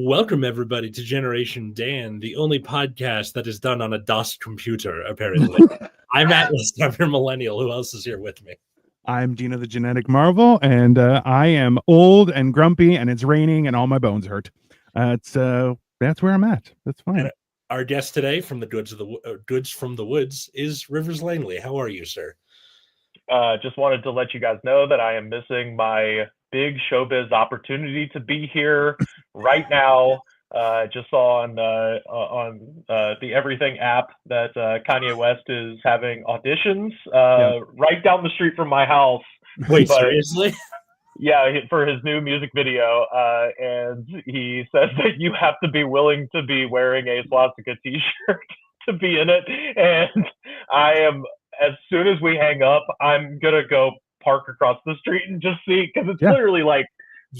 Welcome, everybody, to Generation Dan, the only podcast that is done on a DOS computer, apparently. I'm Atlas, I'm your millennial. Who else is here with me? I'm Dina the Genetic Marvel, and I am old and grumpy, and it's raining, and all my bones hurt. That's where I'm at. That's fine. And our guest today from the Goods from the Woods is Rivers Langley. How are you, sir? Just wanted to let you guys know that I am missing my big showbiz opportunity to be here right now. Just saw on the Everything app that Kanye West is having auditions right down the street from my house. Wait, seriously? Yeah, for his new music video, and he says that you have to be willing to be wearing a swastika t-shirt to be in it, and I am. As soon as we hang up, I'm gonna go park across the street and just see, because it's literally like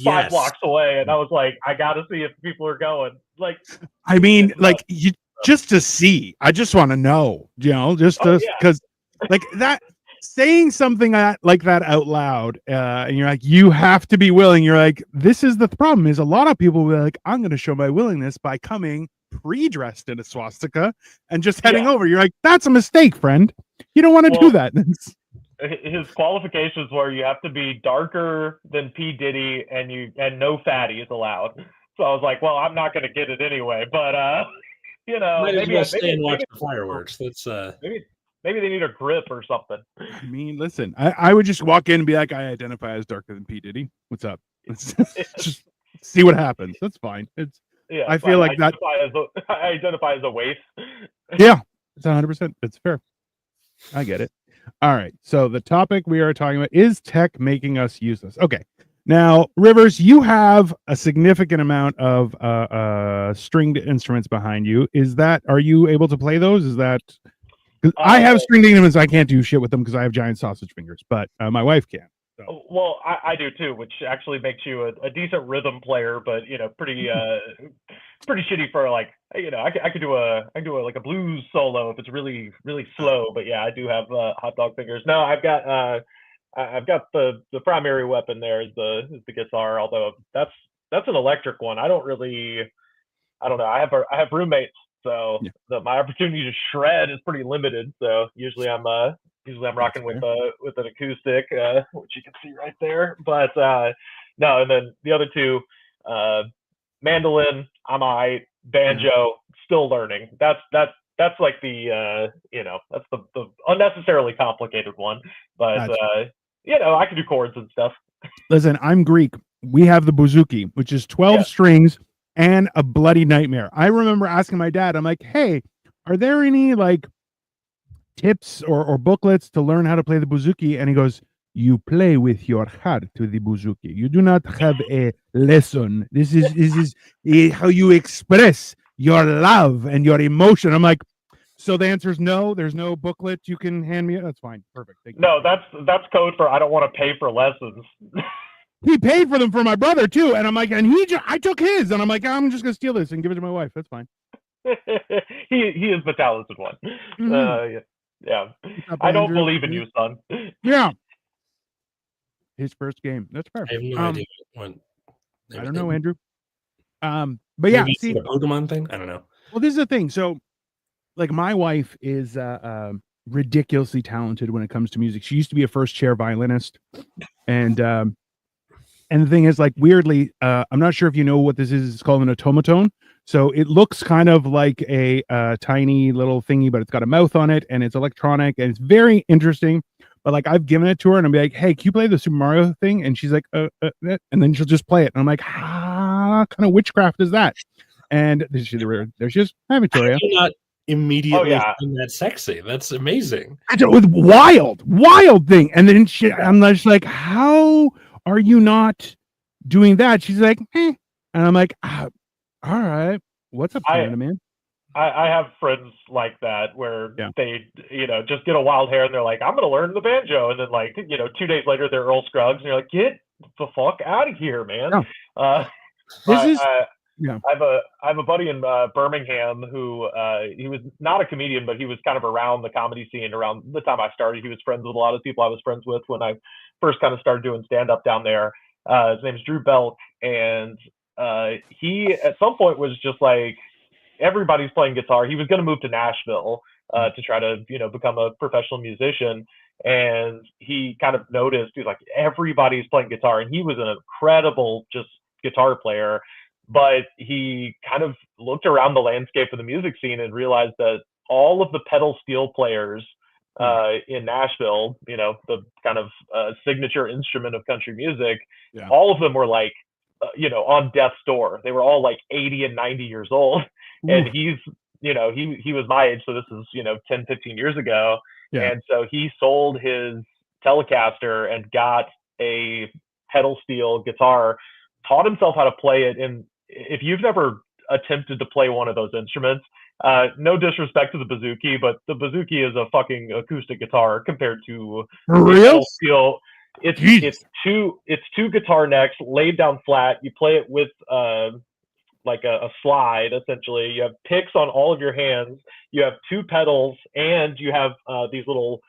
5 blocks away, and I was like, I gotta see if people are going. Like, I mean, like you just to see. I just want to know, just because, like that. Saying something like that out loud, and you're like, you have to be willing. You're like, this is the problem. Is a lot of people will be like, I'm going to show my willingness by coming pre-dressed in a swastika and just heading over. You're like, that's a mistake, friend. You don't want to do that. His qualifications were you have to be darker than P. Diddy and no fatties allowed. So I was like, well, I'm not going to get it anyway. But maybe stay and watch the fireworks. That's Maybe they need a grip or something. I mean, listen, I would just walk in and be like, I identify as darker than P. Diddy. What's up? Let's just see what happens. That's fine. I feel like that. I identify as a waif. Yeah, it's 100%. It's fair. I get it. All right. So the topic we are talking about is tech making us useless. Okay. Now, Rivers, you have a significant amount of stringed instruments behind you. Are you able to play those? Is that... I have stringed instruments. I can't do shit with them because I have giant sausage fingers, but my wife can. So. Well, I do too, which actually makes you a decent rhythm player, but pretty shitty for like I could do a blues solo if it's really really slow. But yeah, I do have hot dog fingers. No, I've got the primary weapon there is the guitar, although that's an electric one. I don't know. I have roommates. So my opportunity to shred is pretty limited. So usually I'm rocking with an acoustic, which you can see right there. But no, and then the other two, mandolin, banjo, still learning. That's like the that's the unnecessarily complicated one. But I can do chords and stuff. Listen, I'm Greek. We have the bouzouki, which is 12 strings. And a bloody nightmare. I remember asking my dad, I'm like, hey, are there any like tips or booklets to learn how to play the bouzouki? And he goes, you play with your heart to the bouzouki. You do not have a lesson. This is how you express your love and your emotion. I'm like, so the answer is no. There's no booklet you can hand me. That's fine. Perfect. Thank you. No, that's code for I don't want to pay for lessons. He paid for them for my brother too, and I'm like, I took his, and I'm like, I'm just gonna steal this and give it to my wife. That's fine. he is the talented one. Mm-hmm. Yeah. I don't believe in you, son. Yeah. His first game. That's fair. I have no idea I don't know, Andrew. But yeah, see the Pokemon thing. I don't know. Well, this is the thing. So, like, my wife is ridiculously talented when it comes to music. She used to be a first chair violinist, and the thing is, like, weirdly, I'm not sure if you know what this is. It's called an automaton. So it looks kind of like a tiny little thingy, but it's got a mouth on it, and it's electronic, and it's very interesting. But like, I've given it to her, and I'm like, "Hey, can you play the Super Mario thing?" And she's like, and then she'll just play it. And I'm like, "What kind of witchcraft is that?" And there she is. Hi, Victoria. Not immediately find that sexy. That's amazing. With wild thing. And then I'm just like, how are you not doing that? She's like, and I'm like, all right, what's up, Canada, man? I have friends like that where they, just get a wild hair and they're like, I'm going to learn the banjo. And then 2 days later, they're Earl Scruggs and you're like, get the fuck out of here, man. I have a buddy in Birmingham who he was not a comedian, but he was kind of around the comedy scene around the time I started. He was friends with a lot of people I was friends with when I first kind of started doing stand up down there. His name is Drew Belk, and he at some point was just like, everybody's playing guitar. He was going to move to Nashville to try to, become a professional musician. And he kind of noticed, he's like, everybody's playing guitar. And he was an incredible just guitar player. But he kind of looked around the landscape of the music scene and realized that all of the pedal steel players in Nashville, the kind of signature instrument of country music, all of them were like, on death's door. They were all like 80 and 90 years old. And he's, he was my age. So this is, 10, 15 years ago. Yeah. And so he sold his Telecaster and got a pedal steel guitar, taught himself how to play it. And if you've never attempted to play one of those instruments, no disrespect to the bouzouki, but the bouzouki is a fucking acoustic guitar compared to real steel. It's two guitar necks laid down flat. You play it with like a slide, essentially. You have picks on all of your hands. You have two pedals, and you have these little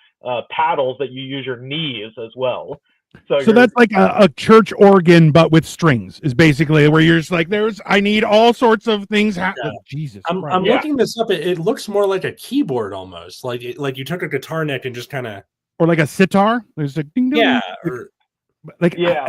paddles that you use your knees as well. So that's like a church organ, but with strings, is basically where you're just like, I need all sorts of things happening. Yeah. Jesus, I'm looking this up. It looks more like a keyboard almost, like you took a guitar neck and just kind of, or like a sitar. There's a ding dong.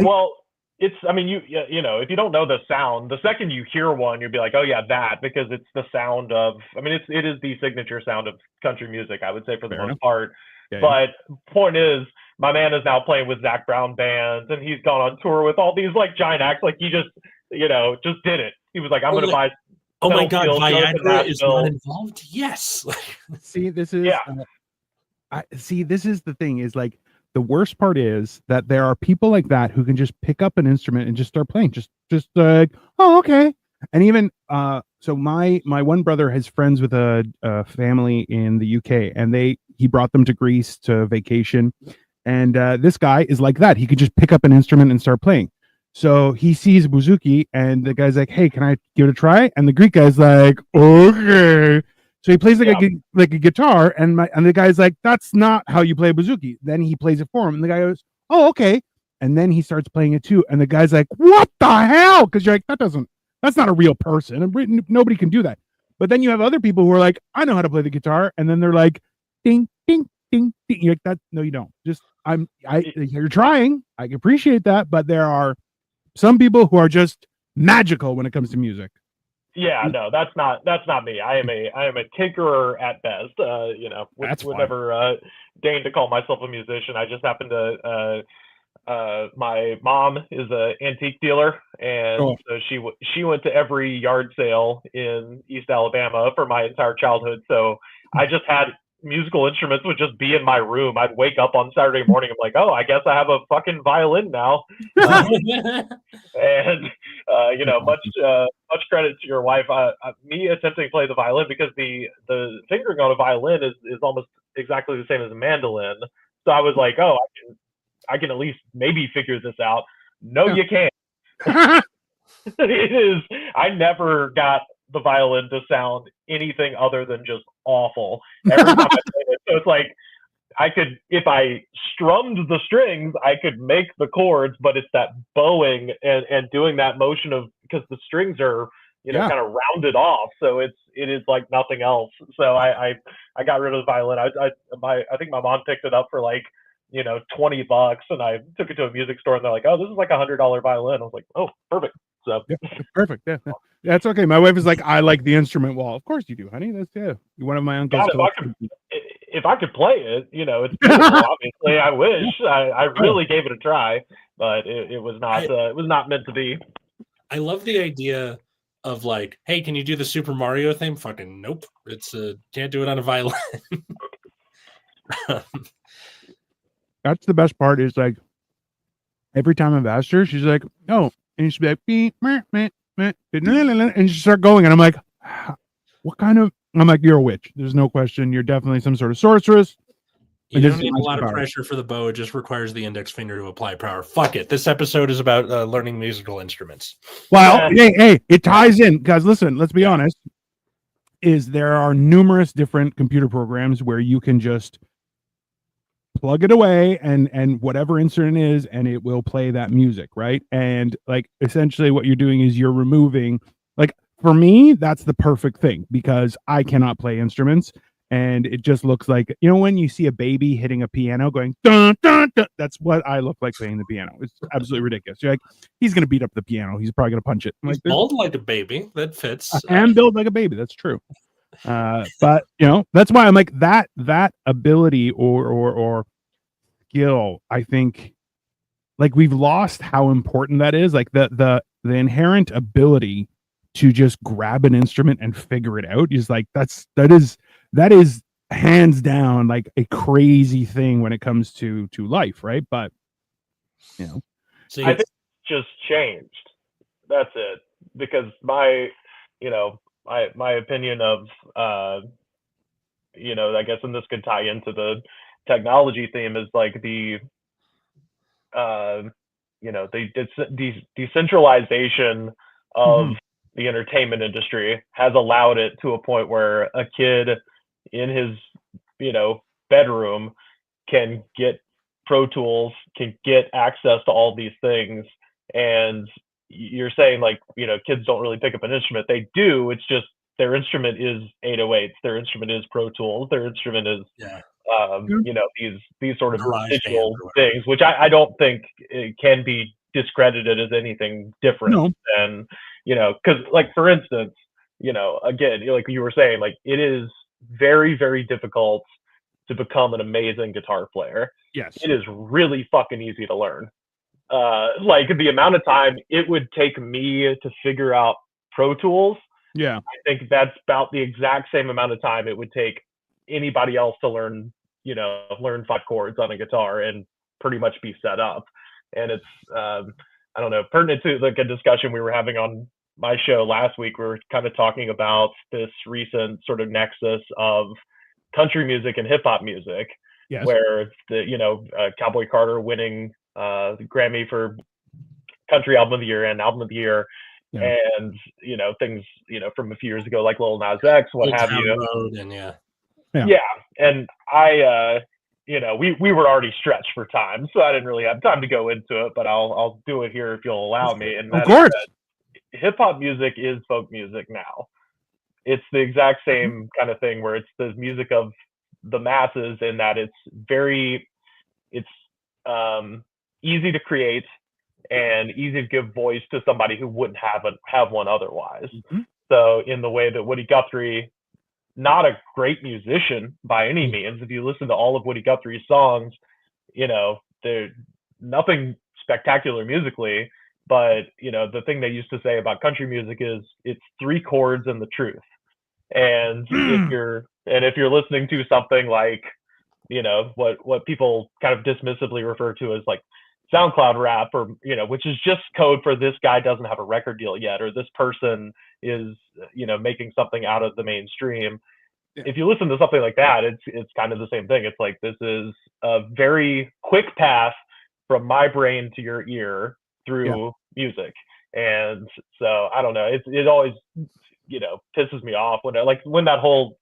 Well, it's, I mean, you if you don't know the sound, the second you hear one, you'll be like, oh yeah, that, because it's the sound of, I mean, it is the signature sound of country music, I would say, for the most part. Yeah, but point is, my man is now playing with Zac Brown bands, and he's gone on tour with all these like giant acts. Like he just, just did it. He was like, I'm going to buy. Oh my God, Viagra is not involved. Yes. See, this is, this is the thing, is like, the worst part is that there are people like that who can just pick up an instrument and just start playing, just like, oh, okay. And even, so my one brother has friends with a family in the UK, and he brought them to Greece to vacation. And this guy is like that. He could just pick up an instrument and start playing. So he sees bouzouki, and the guy's like, hey, can I give it a try? And the Greek guy's like, okay. So he plays like a guitar, and the guy's like, that's not how you play bouzouki. Then he plays it for him, and the guy goes, oh, okay. And then he starts playing it too. And the guy's like, what the hell? Because you're like, that's not a real person. And nobody can do that. But then you have other people who are like, I know how to play the guitar. And then they're like, ding, ding, ding, ding. You're like, that. No, you don't. Just, you're trying. I appreciate that. But there are some people who are just magical when it comes to music. Yeah, no, that's not me. I am a tinkerer at best. Would never deign to call myself a musician. I just happen to. My mom is an antique dealer, and so she went to every yard sale in East Alabama for my entire childhood. So I just had musical instruments would just be in my room. I'd wake up on Saturday morning. I'm like, oh, I guess I have a fucking violin now. And much credit to your wife. Me attempting to play the violin, because the fingering on a violin is almost exactly the same as a mandolin. So I was like, oh, I can at least maybe figure this out. No, you can't. It is. I never got the violin to sound anything other than just awful every time I played it. So it's like, if I strummed the strings, I could make the chords, but it's that bowing and doing that motion of, because the strings are, kind of rounded off. So it is like nothing else. So I got rid of the violin. I think my mom picked it up for like, $20, and I took it to a music store, and they're like, oh, this is like $100 violin. I was like, oh, perfect. So perfect. Yeah. That's okay. My wife is like, I like the instrument. Well, of course you do, honey. That's you're one of my uncles. If I could play it, it's beautiful. Obviously, I wish. I really gave it a try, but it was not. It was not meant to be. I love the idea of like, hey, can you do the Super Mario thing? Fucking nope. It's can't do it on a violin. That's the best part, is like, every time I've asked her, she's like, oh, and she'd be like, beep, meh, meh, meh, and she start going, and I'm like, what kind of, I'm like, you're a witch. There's no question. You're definitely some sort of sorceress. You don't need a lot of pressure for the bow. It just requires the index finger to apply power. Fuck it. This episode is about learning musical instruments. Well, hey, it ties in, because listen, let's be honest, there are numerous different computer programs where you can just plug it away and whatever instrument is, and it will play that music, right? And like essentially what you're doing is you're removing, like for me, that's the perfect thing because I cannot play instruments. And it just looks like, you know, when you see a baby hitting a piano going dun, dun, dun, that's what I look like playing the piano. It's absolutely ridiculous. You're like, he's going to beat up the piano. He's probably going to punch it. I'm He's like, bald like a baby. That fits. and built like a baby. That's true. But you know, that's why I'm like that ability or skill. I think like we've lost how important that is. Like the inherent ability to just grab an instrument and figure it out is like that is hands down like a crazy thing when it comes to life, right? But you know, I think it's just changed. That's it. Because my opinion of I guess, and this could tie into the technology theme, is like the decentralization of the entertainment industry has allowed it to a point where a kid in his bedroom can get Pro Tools, can get access to all these things. And you're saying like, kids don't really pick up an instrument. They do. It's just their instrument is 808s. Their instrument is Pro Tools. Their instrument is these sort of digital things, which I don't think it can be discredited as anything different than, because like, for instance, again, like you were saying, like it is very, very difficult to become an amazing guitar player. Yes. It is really fucking easy to learn. Like the amount of time it would take me to figure out Pro Tools, I think that's about the exact same amount of time it would take anybody else to learn 5 chords on a guitar and pretty much be set up. And it's I don't know, pertinent to like a discussion we were having on my show last week. We were kind of talking about this recent sort of nexus of country music and hip hop music, where the Cowboy Carter winning the Grammy for country album of the year and album of the year, and things from a few years ago like Lil Nas X, what have you. And I we were already stretched for time, so I didn't really have time to go into it, but I'll do it here if you'll allow me. And of course, hip hop music is folk music now. It's the exact same kind of thing where it's the music of the masses, in that it's easy to create and easy to give voice to somebody who wouldn't have one otherwise. So in the way that Woody Guthrie, not a great musician by any means, if you listen to all of Woody Guthrie's songs, they're nothing spectacular musically, but the thing they used to say about country music is it's 3 chords and the truth. And if you're listening to something like what people kind of dismissively refer to as like SoundCloud rap, or which is just code for this guy doesn't have a record deal yet, or this person is making something out of the mainstream. If you listen to something like that, it's kind of the same thing. It's like, this is a very quick path from my brain to your ear through music. And so I don't know, it always pisses me off when that whole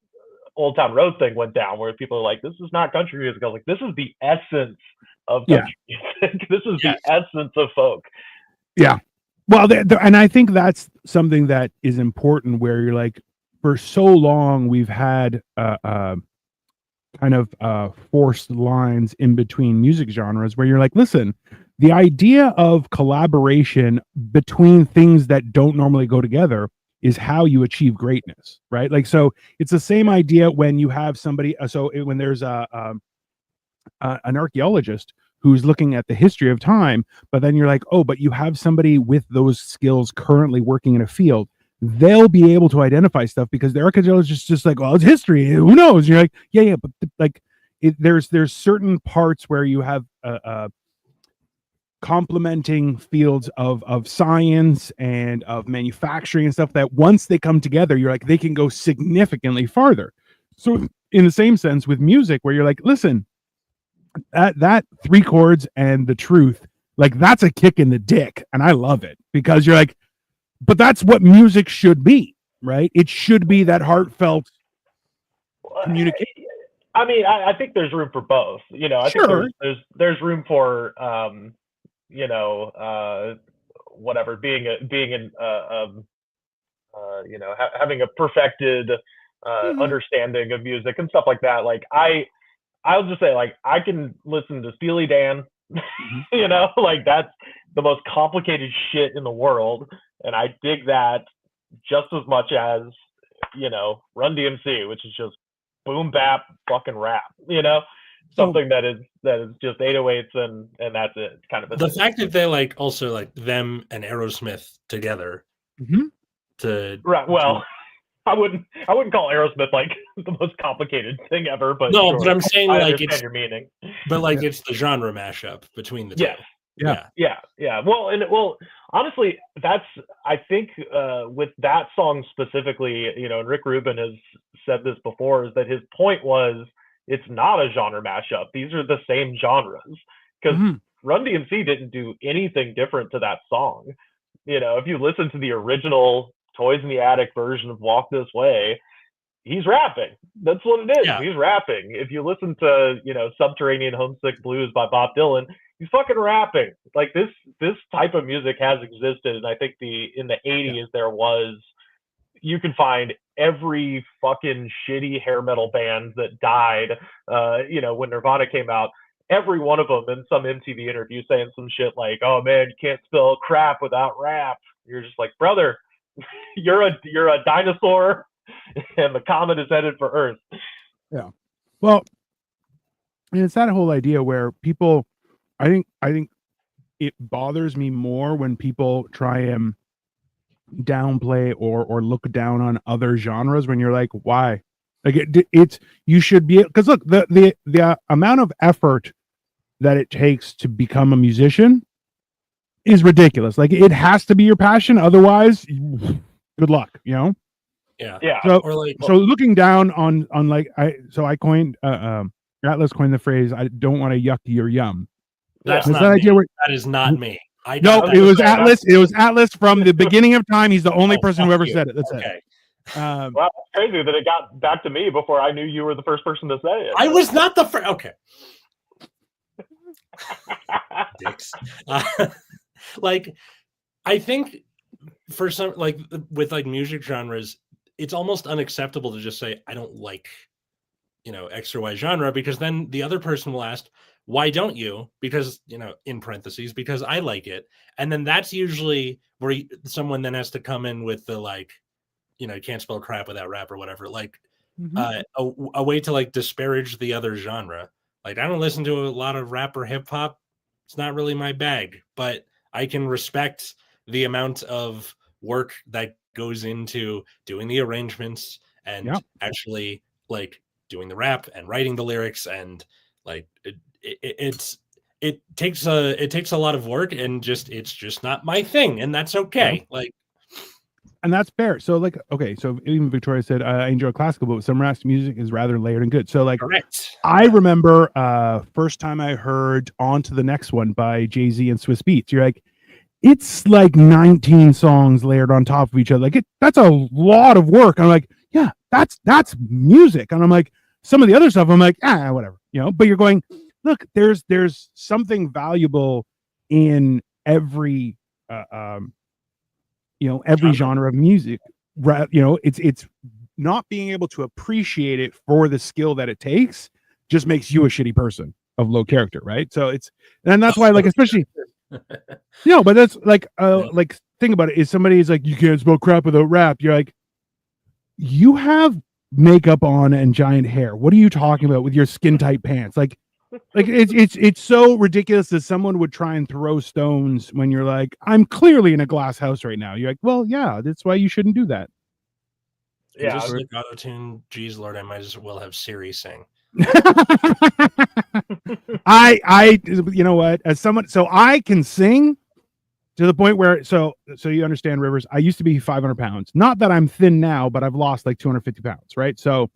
Old Town Road thing went down, where people are like, this is not country music. I was like, this is the essence of country music. This is the essence of folk. Well, and I think that's something that is important, where you're like, for so long we've had kind of forced lines in between music genres, where you're like, listen, the idea of collaboration between things that don't normally go together is how you achieve greatness, right? Like, so it's the same idea when you have somebody. When there's an archaeologist who's looking at the history of time, but then you're like, oh, but you have somebody with those skills currently working in a field, they'll be able to identify stuff, because the archaeologist is just like, well, it's history, who knows? And you're like, but like there's certain parts where you have complementing fields of science and of manufacturing and stuff, that once they come together, you're like, they can go significantly farther. So in the same sense with music, where you're like, listen, that 3 chords and the truth, like, that's a kick in the dick, and I love it, because you're like, but that's what music should be, right? It should be that heartfelt communication. I mean, I think there's room for both. You know, I Sure. think there's room for you know, whatever, being in you know, having a perfected understanding of music and stuff like that. Like I'll just say, like, I can listen to Steely Dan, you know, like that's the most complicated shit in the world, and I dig that just as much as, you know, Run DMC, which is just boom bap fucking rap, you know, something that is just 808s and that's it, kind of a The thing. fact that they like also like them and Aerosmith together to Right. Well, I wouldn't call Aerosmith like the most complicated thing ever, but no, sure, but I'm saying I like understand it's your meaning. but like it's the genre mashup between the two. Yes. Yeah. Well, honestly, that's, I think, with that song specifically, you know, and Rick Rubin has said this before, is that his point was it's not a genre mashup. These are the same genres, because Run DMC didn't do anything different to that song. You know, if you listen to the original Toys in the Attic version of Walk This Way, he's rapping. That's what it is. Yeah. He's rapping. If you listen to, you know, Subterranean Homesick Blues by Bob Dylan, he's fucking rapping. Like this type of music has existed, and I think in the 80s there was, you can find every fucking shitty hair metal band that died, you know, when Nirvana came out. Every one of them in some MTV interview saying some shit like, "Oh man, you can't spell crap without rap." You're just like, brother, you're a dinosaur, and the comet is headed for Earth. Yeah. Well, and it's that whole idea where people, I think it bothers me more when people try and downplay or look down on other genres, when you're like, why? Like it's, you should be, because look, the amount of effort that it takes to become a musician is ridiculous. Like, it has to be your passion, otherwise good luck, you know? Yeah. So, or like, so looking down on like, I coined Atlas coined the phrase, I don't want to yuck your yum. that's Is not that me. idea where, That is not me. no, it was Atlas. It was Atlas from the beginning of time. He's the only person who ever said it. That's okay. Well, that's crazy that it got back to me before I knew you were the first person to say it. I was not the first. Okay. Dicks. Like, I think for some, like with like music genres, it's almost unacceptable to just say I don't like, you know, X or Y genre, because then the other person will ask, why don't you? Because, you know, in parentheses, because I like it. And then that's usually where someone then has to come in with the, like, you know, you can't spell crap without rap or whatever, like a way to like disparage the other genre. Like, I don't listen to a lot of rap or hip hop. It's not really my bag, but I can respect the amount of work that goes into doing the arrangements and actually like doing the rap and writing the lyrics, and like it takes a lot of work, and it's just not my thing, and that's okay. Like, and that's fair. So like, okay, so even Victoria said, I enjoy classical, but some rap music is rather layered and good. So like, correct. I remember first time I heard On to the Next One by Jay-Z and Swiss Beats. You're like, it's like 19 songs layered on top of each other. Like, that's a lot of work. I'm like, yeah, that's music. And I'm like, some of the other stuff, I'm like, whatever, you know. But you're going, look, there's something valuable in every you know, every genre of music. You know, it's not being able to appreciate it for the skill that it takes just makes you a shitty person of low character, right? So and that's why, like, especially but that's like think about it, is somebody's like, you can't spell crap without rap. You're like, you have makeup on and giant hair. What are you talking about with your skin tight pants? Like it's so ridiculous that someone would try and throw stones when you're like, I'm clearly in a glass house right now. You're like, well, yeah, that's why you shouldn't do that. And just like auto-tune, geez Lord, I might as well have Siri sing. I you know what, as someone, so I can sing to the point where, so you understand, Rivers, I used to be 500 pounds. Not that I'm thin now, but I've lost like 250 pounds, right? So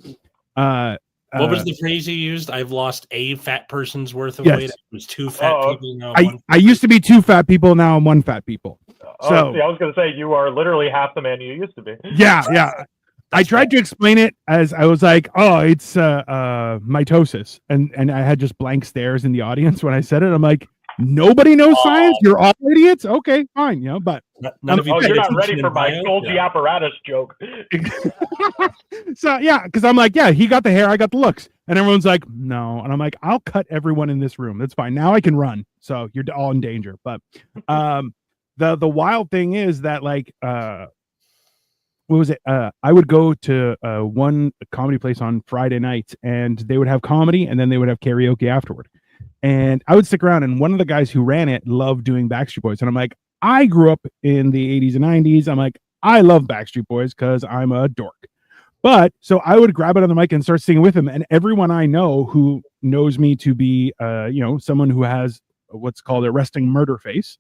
what was the phrase you used? I've lost a fat person's worth of weight. It was two fat people. Now I used to be two fat people. Now I'm one fat people. So see, I was going to say, you are literally half the man you used to be. Yeah. I tried to explain it as I was like, oh, it's mitosis. And I had just blank stares in the audience when I said it. I'm like, nobody knows science. You're all idiots. Okay, fine. But none of you you're not ready for my Golgi apparatus joke. So yeah, because I'm like, yeah, he got the hair, I got the looks. And everyone's like, no. And I'm like, I'll cut everyone in this room. That's fine. Now I can run. So you're all in danger. But the wild thing is that like what was it? I would go to one comedy place on Friday nights, and they would have comedy, and then they would have karaoke afterward. And I would stick around, and one of the guys who ran it loved doing Backstreet Boys. And I'm like, I grew up in the 80s and 90s. I'm like, I love Backstreet Boys because I'm a dork. But so I would grab it on the mic and start singing with him. And everyone I know who knows me to be, someone who has what's called a resting murder face,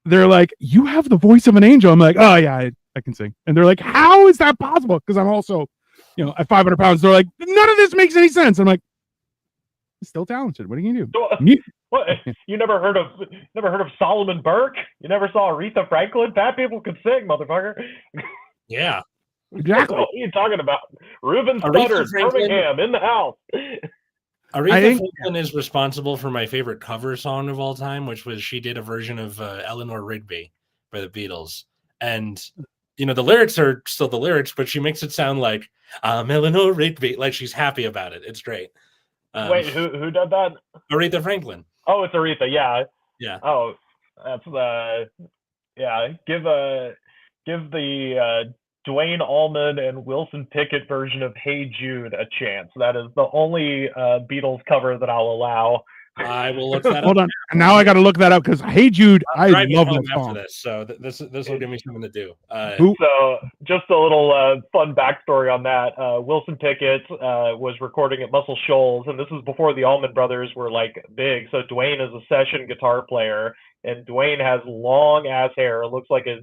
they're like, you have the voice of an angel. I'm like, oh yeah, I can sing. And they're like, how is that possible? Because I'm also, at 500 pounds. They're like, none of this makes any sense. I'm like, still talented. What are you gonna do? What? You never heard of Solomon Burke? You never saw Aretha Franklin? Fat people could sing, motherfucker. Yeah. Exactly. What are you talking about? Ruben Studdard, Birmingham, in the house. Aretha Franklin is responsible for my favorite cover song of all time, which was she did a version of Eleanor Rigby by the Beatles. And, the lyrics are still the lyrics, but she makes it sound like Eleanor Rigby, like she's happy about it. It's great. Wait, who did that? Aretha Franklin. Oh, it's Aretha. Yeah. Yeah. Oh, that's yeah. Give the Dwayne Allman and Wilson Pickett version of "Hey Jude" a chance. That is the only Beatles cover that I'll allow. I will look that up. Hold on. Now I got to look that up because "Hey Jude," I love that song. This, so this will give me something to do. So just a little fun backstory on that. Wilson Pickett was recording at Muscle Shoals, and this was before the Allman Brothers were like big. So Dwayne is a session guitar player, and Dwayne has long ass hair, looks like a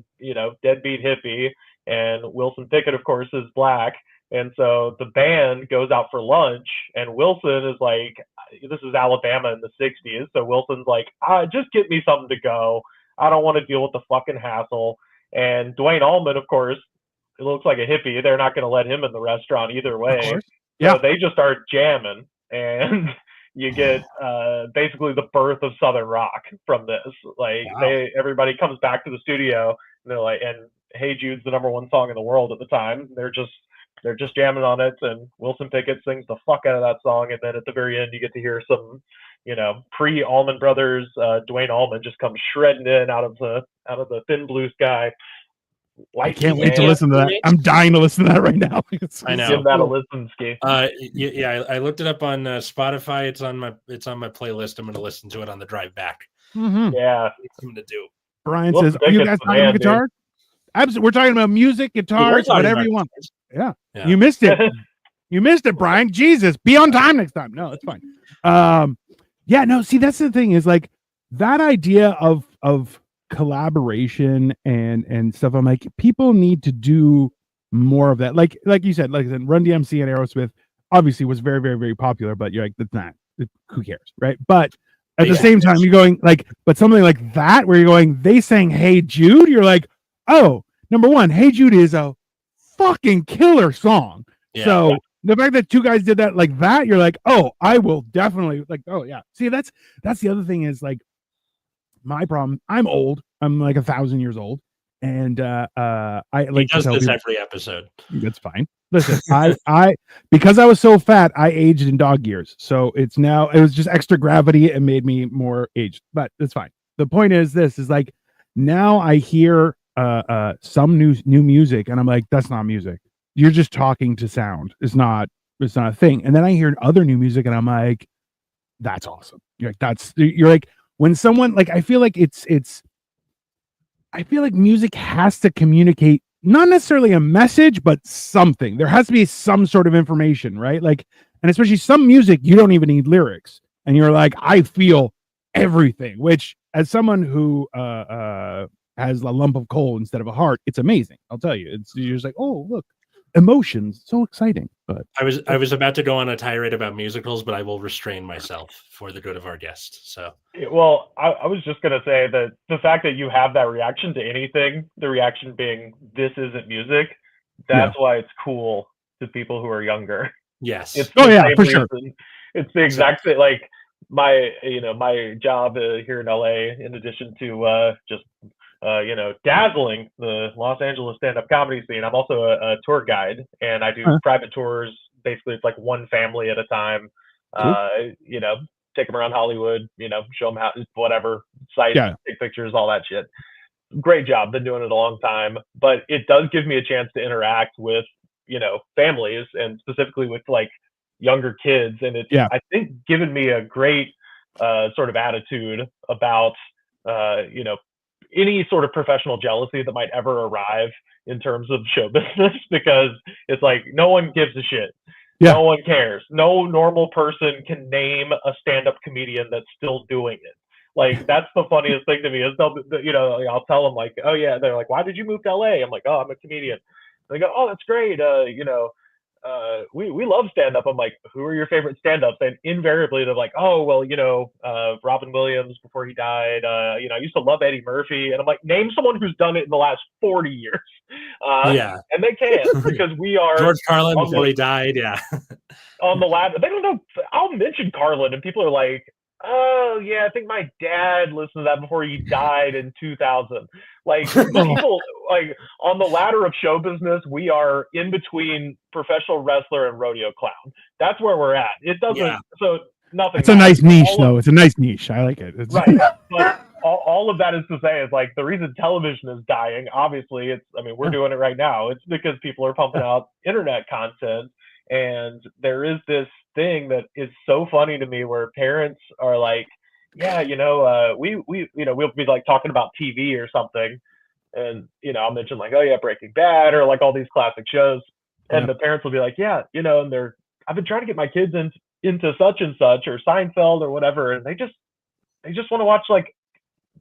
deadbeat hippie, and Wilson Pickett, of course, is black. And so the band goes out for lunch, and Wilson is like, this is Alabama in the 60s. So Wilson's like, just get me something to go. I don't want to deal with the fucking hassle. And Dwayne Allman, of course, it looks like a hippie. They're not going to let him in the restaurant either way. Yeah. So they just start jamming, and you get basically the birth of Southern rock from this. Like, wow. Everybody comes back to the studio, and they're like, and "Hey Jude's" the number one song in the world at the time. They're just jamming on it, and Wilson Pickett sings the fuck out of that song, and then at the very end you get to hear some pre-Allman Brothers Dwayne Allman just comes shredding in out of the thin blue sky. I can't wait to listen to that. I'm dying to listen to that right now. I know. Give that a listen, Ski. Yeah, I looked it up on Spotify. It's on my playlist. I'm going to listen to it on the drive back. Mm-hmm. Yeah, something to do. Brian says, "Are you guys talking about guitar?" Absolutely, we're talking about music, guitars, whatever you want. Yeah. You missed it. You missed it, Brian. Jesus, be on time next time. No, it's fine. Yeah, no. See, that's the thing is like that idea of collaboration and stuff. I'm like, people need to do more of that. Like you said, like Run DMC and Aerosmith obviously was very, very, very popular, but you're like, that's not. Who cares, right? But at the same time, you're going like, but something like that where you're going, they sang "Hey Jude," you're like, oh, number one, "Hey Jude" is a fucking killer song. Yeah. So the fact that two guys did that like that, you're like, oh, I will definitely like, oh yeah. See, that's the other thing is like my problem. I'm old. I'm like 1,000 years old, and I like to tell this people, every episode. That's fine. Listen, I because I was so fat, I aged in dog years. So it was just extra gravity and made me more aged. But it's fine. The point is, this is like now I hear some new music, and I'm like, that's not music. You're just talking to sound. It's not a thing. And then I hear other new music, and I'm like, that's awesome. You're like when someone like I feel like I feel like music has to communicate not necessarily a message, but something. There has to be some sort of information, right? Like, and especially some music, you don't even need lyrics, and you're like, I feel everything. Which, as someone who has a lump of coal instead of a heart, it's amazing. I'll tell you. You're just like, oh, look, emotions, so exciting. But I was about to go on a tirade about musicals, but I will restrain myself for the good of our guest. So well, I was just gonna say that the fact that you have that reaction to anything, the reaction being this isn't music, That's why it's cool to people who are younger. Yes. It's Oh the yeah, same for sure. reason. It's the exact same. Like my job here in LA, in addition to just dazzling the Los Angeles stand-up comedy scene, I'm also a tour guide, and I do private tours. Basically, it's like one family at a time. Cool. Take them around Hollywood. Show them how whatever sites, take pictures, all that shit. Great job. Been doing it a long time, but it does give me a chance to interact with families, and specifically with like younger kids, and it's I think given me a great sort of attitude about any sort of professional jealousy that might ever arrive in terms of show business, because it's like no one gives a shit. No one cares. No normal person can name a stand-up comedian that's still doing it. Like, that's the funniest thing to me is I'll tell them like, oh yeah, they're like, why did you move to LA? I'm like, oh, I'm a comedian. They go, oh, that's great. We love stand-up. I'm like, who are your favorite stand-ups? And invariably they're like, oh, well, Robin Williams before he died. I used to love Eddie Murphy. And I'm like, name someone who's done it in the last 40 years. And they can't, because we are George Carlin before he died. Yeah. On the lab. They don't know. I'll mention Carlin and people are like, oh yeah, I think my dad listened to that before he died in 2000. Like, people, like, on the ladder of show business, we are in between professional wrestler and rodeo clown. That's where we're at. It doesn't, so nothing. It's a nice niche, though. It's a nice niche. I like it. Right. But all of that is to say is, like, the reason television is dying, obviously, we're doing it right now. It's because people are pumping out internet content. And there is this thing that is so funny to me where parents are like, yeah, we'll be like talking about TV or something. And, I'll mention like, oh yeah, Breaking Bad, or like all these classic shows. And the parents will be like, yeah, and I've been trying to get my kids into such and such, or Seinfeld or whatever. And they just want to watch like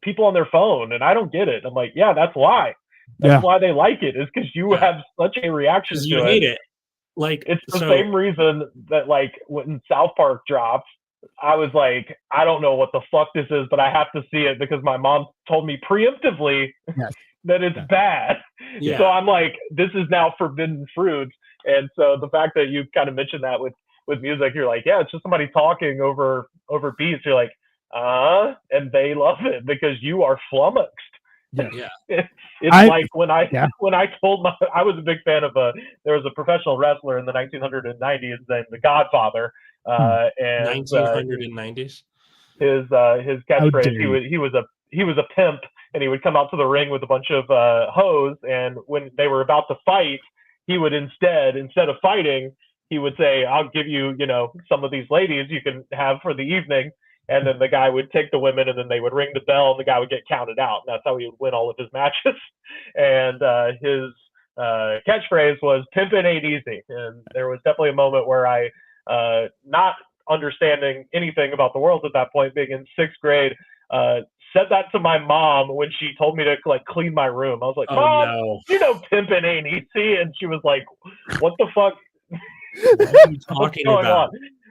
people on their phone. And I don't get it. I'm like, yeah, that's why. That's why they like it, is because you have such a reaction to you hate it. Like, it's the same reason that, like, when South Park dropped, I was like, I don't know what the fuck this is, but I have to see it because my mom told me preemptively that it's bad. So I'm like, this is now forbidden fruit. And so the fact that you kind of mentioned that with music, you're like, yeah, it's just somebody talking over beats. You're like, and they love it because you are flummoxed. It's like when I told I was a big fan of there was a professional wrestler in the 1990s named The Godfather, and 1990s. His catchphrase, he was a pimp, and he would come out to the ring with a bunch of hoes, and when they were about to fight, he would instead of fighting, he would say, I'll give you some of these ladies you can have for the evening. And then the guy would take the women, and then they would ring the bell, and the guy would get counted out. And that's how he would win all of his matches. And his catchphrase was "Pimpin' ain't easy." And there was definitely a moment where I, not understanding anything about the world at that point, being in 6th grade, said that to my mom when she told me to like clean my room. I was like, Mom, pimpin' ain't easy. And she was like, what the fuck? What are you talking about?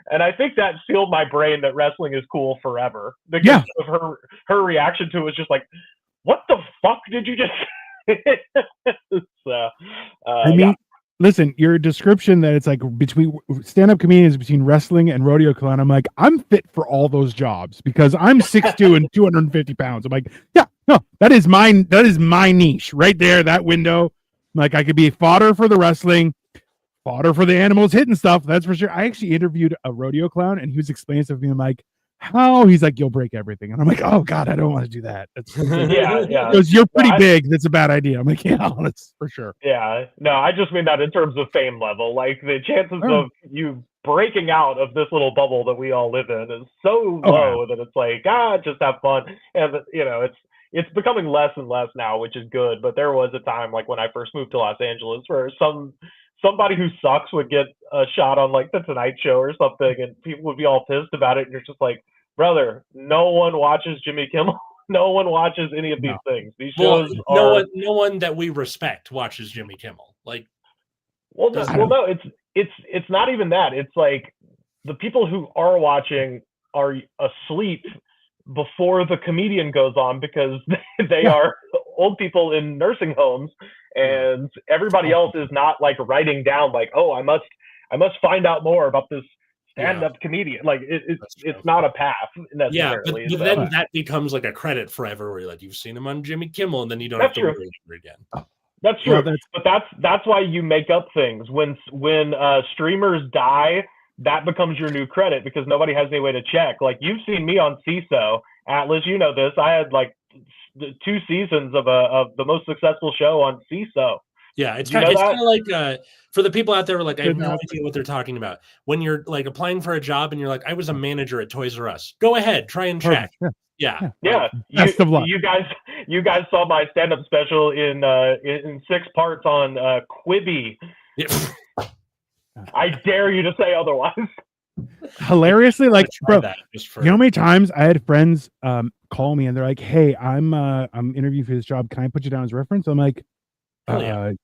And I think that sealed my brain that wrestling is cool forever, because of her reaction to it was just like, what the fuck did you just say? So, listen, your description that it's like between stand-up comedians, between wrestling and rodeo clown, I'm like, I'm fit for all those jobs because I'm 6'2" and 250 pounds. I'm like, that is my niche right there, that window. I'm like, I could be fodder for the wrestling, fodder for the animals hitting stuff, that's for sure. I actually interviewed a rodeo clown, and he was explaining stuff to me. I'm like, how? He's like, you'll break everything. And I'm like, oh God, I don't want to do that. Because you're pretty big. That's a bad idea. I'm like, yeah, that's for sure. Yeah, no, I just mean that in terms of fame level. Like, the chances of you breaking out of this little bubble that we all live in is so low that it's like, just have fun. And it's becoming less and less now, which is good. But there was a time, like when I first moved to Los Angeles, where somebody who sucks would get a shot on like the Tonight Show or something, and people would be all pissed about it. And you're just like, brother, no one watches Jimmy Kimmel. No one watches any of these things. These shows no one that we respect watches Jimmy Kimmel. Like, no, it's not even that. It's like the people who are watching are asleep before the comedian goes on, because they are old people in nursing homes, and everybody else is not like writing down like, oh, I must find out more about this stand-up comedian. Like it's not a path necessarily. But then that becomes like a credit forever, where like you've seen him on Jimmy Kimmel, and then you don't have to worry ever again. That's true. But that's why you make up things when streamers die. That becomes your new credit because nobody has any way to check. Like you've seen me on CISO, Atlas. You know this. I had like 2 seasons of the most successful show on CISO. Yeah, it's kind of like for the people out there, like I have no idea what they're talking about. When you're like applying for a job and you're like, I was a manager at Toys R Us. Go ahead, try and check. Yeah. Best of luck. You guys saw my stand-up special in 6 parts on Quibi. Yeah. I dare you to say otherwise. Hilariously, like, bro, you know how many times I had friends call me and they're like, "Hey, I'm interviewing for this job. Can I put you down as reference?" I'm like,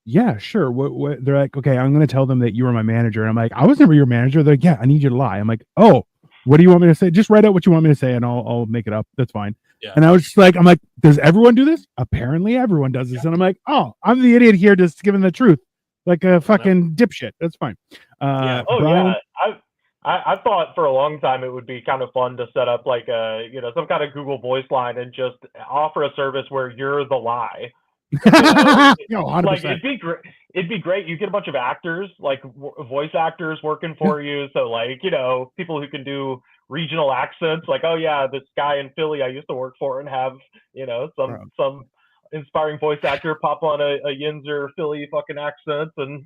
yeah, sure. What? They're like, okay, I'm going to tell them that you were my manager. And I'm like, I was never your manager. They're like, yeah, I need you to lie. I'm like, oh, what do you want me to say? Just write out what you want me to say, and I'll make it up. That's fine. Yeah. And I was just like, I'm like, does everyone do this? Apparently, everyone does this. And I'm like, oh, I'm the idiot here, just giving the truth, like a fucking dipshit. That's fine. Brian, yeah. I thought for a long time it would be kind of fun to set up like some kind of Google Voice line and just offer a service where you're the lie. Like it'd be great. You get a bunch of actors, like voice actors working for you. So like, people who can do regional accents, like, oh yeah, this guy in Philly I used to work for, and have, some inspiring voice actor pop on a Yinzer Philly fucking accent, and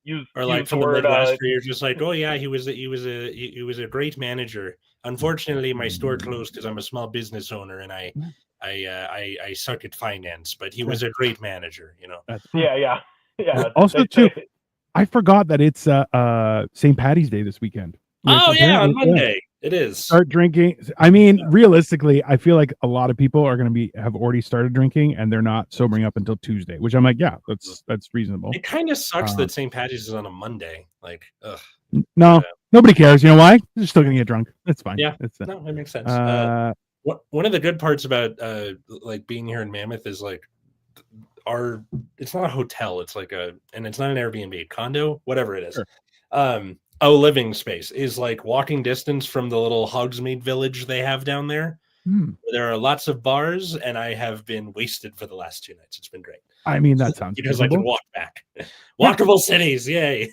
use from the Midwest, where you're just like, oh yeah, he was a great manager. Unfortunately, my store closed because I'm a small business owner and I suck at finance, but he was a great manager, Yeah. Also, too, I forgot that it's St. Patty's Day this weekend. On Monday. It is. Start drinking. I mean, realistically, I feel like a lot of people are going to have already started drinking, and they're not sobering up until Tuesday, which I'm like, yeah, that's reasonable. It kind of sucks that St. Patty's is on a Monday. Like, ugh. No, nobody cares. You know why? They're still going to get drunk. That's fine. Yeah, no, it makes sense. One of the good parts about like being here in Mammoth is like it's not a hotel. It's like and it's not an Airbnb, condo, whatever it is. Sure. A living space is like walking distance from the little Hogsmeade village they have down there. There are lots of bars, and I have been wasted for the last 2 nights. It's been great. I mean, that sounds because reasonable. I can walk back. Walkable cities, yay!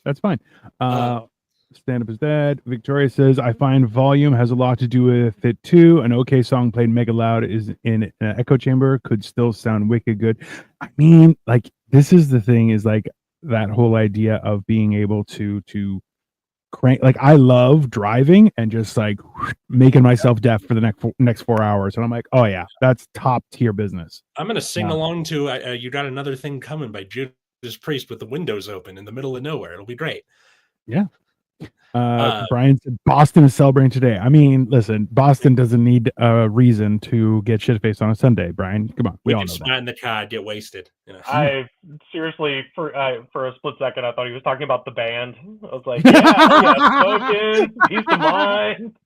That's fine. Stand Up is Dead. Victoria says, I find volume has a lot to do with it too. An okay song played mega loud is in an echo chamber could still sound wicked good. I mean, like, this is the thing, is like that whole idea of being able to crank. Like, I love driving and just like making myself deaf for the next 4 hours, and I'm like, oh yeah, that's top tier business. I'm gonna sing along to You Got Another Thing Coming by Judas Priest with the windows open in the middle of nowhere. It'll be great. Yeah. Brian said Boston is celebrating today. I mean, listen, Boston doesn't need a reason to get shit-faced on a Sunday, Brian. Come on, we all know that. In the car, get wasted. I seriously, for a split second, I thought he was talking about the band. I was like, smoking, peace of mind,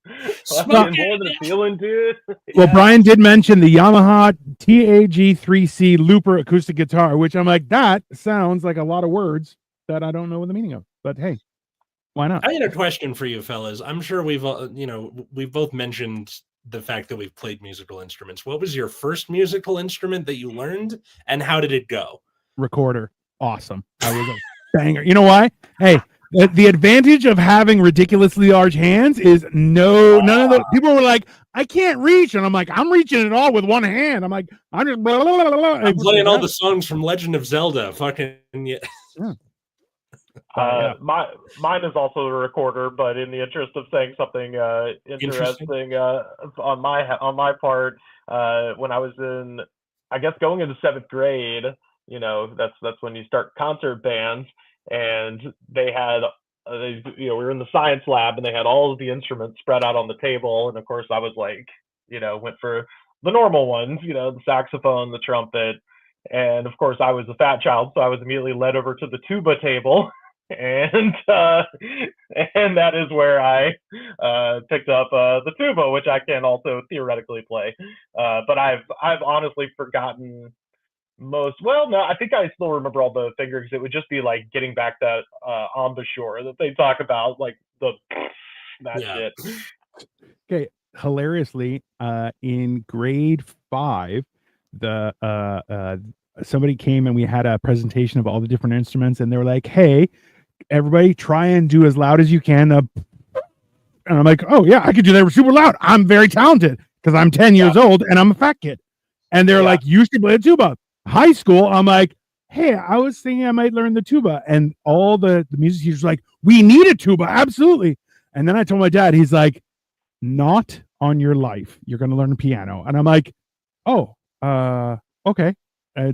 fucking more than feeling, dude. Well, Brian did mention the Yamaha TAG3C Looper acoustic guitar, which I'm like, that sounds like a lot of words that I don't know the meaning of. But hey, why not? I had a question for you, fellas. I'm sure we've both mentioned the fact that we've played musical instruments. What was your first musical instrument that you learned, and how did it go? Recorder. Awesome. I was a banger. You know why? Hey, the advantage of having ridiculously large hands is none of the people were like, I can't reach, and I'm like, I'm reaching it all with one hand. I'm like, I'm just I'm playing all the songs from Legend of Zelda. Fucking yeah. Mine is also a recorder, but in the interest of saying something interesting on my part, when I was going into 7th grade, that's when you start concert bands, and they had we were in the science lab, and they had all of the instruments spread out on the table, and of course I was like, went for the normal ones, the saxophone, the trumpet, and of course I was a fat child, so I was immediately led over to the tuba table. And that is where I picked up the tuba, which I can also theoretically play. But I've honestly forgotten Well, no, I think I still remember all the fingers. It would just be like getting back that embouchure that they talk about, like that Yeah. shit. Okay, hilariously, in grade 5, the somebody came and we had a presentation of all the different instruments, and they were like, "Hey, everybody, try and do as loud as you can." And I'm like, "Oh yeah, I could do that super loud. I'm very talented because I'm 10 years old and I'm a fat kid." And they're like, "You should play the tuba." High school, I'm like, "Hey, I was thinking I might learn the tuba," and all the music teachers were like, "We need a tuba, absolutely." And then I told my dad, he's like, "Not on your life. You're going to learn piano." And I'm like, "Oh, okay,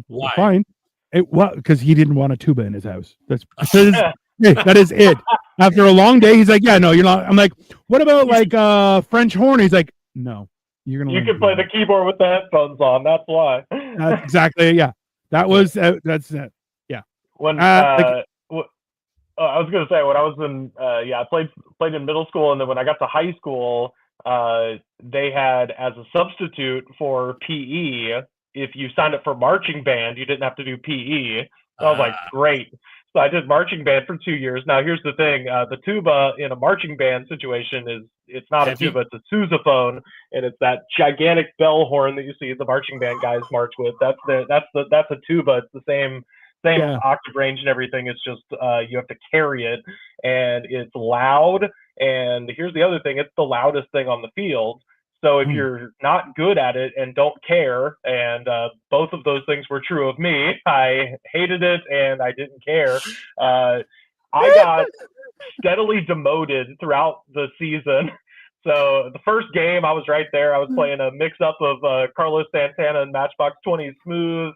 Why? fine." Because he didn't want a tuba in his house. That is it. After a long day, he's like, "Yeah, no, you're not." I'm like, "What about like French horn?" He's like, "No, you're gonna." You can play the keyboard with the headphones on. That's why. That's exactly, yeah. That was that's it. Yeah. When I was gonna say when I was in I played in middle school, and then when I got to high school, they had as a substitute for PE, if you signed up for marching band, you didn't have to do PE. So I was like, great. So I did marching band for 2 years. Now here's the thing: the tuba in a marching band situation it's not Heavy? a tuba, it's a sousaphone, and it's that gigantic bell horn that you see the marching band guys march with. That's a tuba. It's the same octave range and everything. It's just you have to carry it, and it's loud. And here's the other thing: it's the loudest thing on the field. So if you're not good at it and don't care, and both of those things were true of me, I hated it and I didn't care. I got steadily demoted throughout the season. So the first game, I was right there. I was playing a mix-up of Carlos Santana and Matchbox 20 Smooth,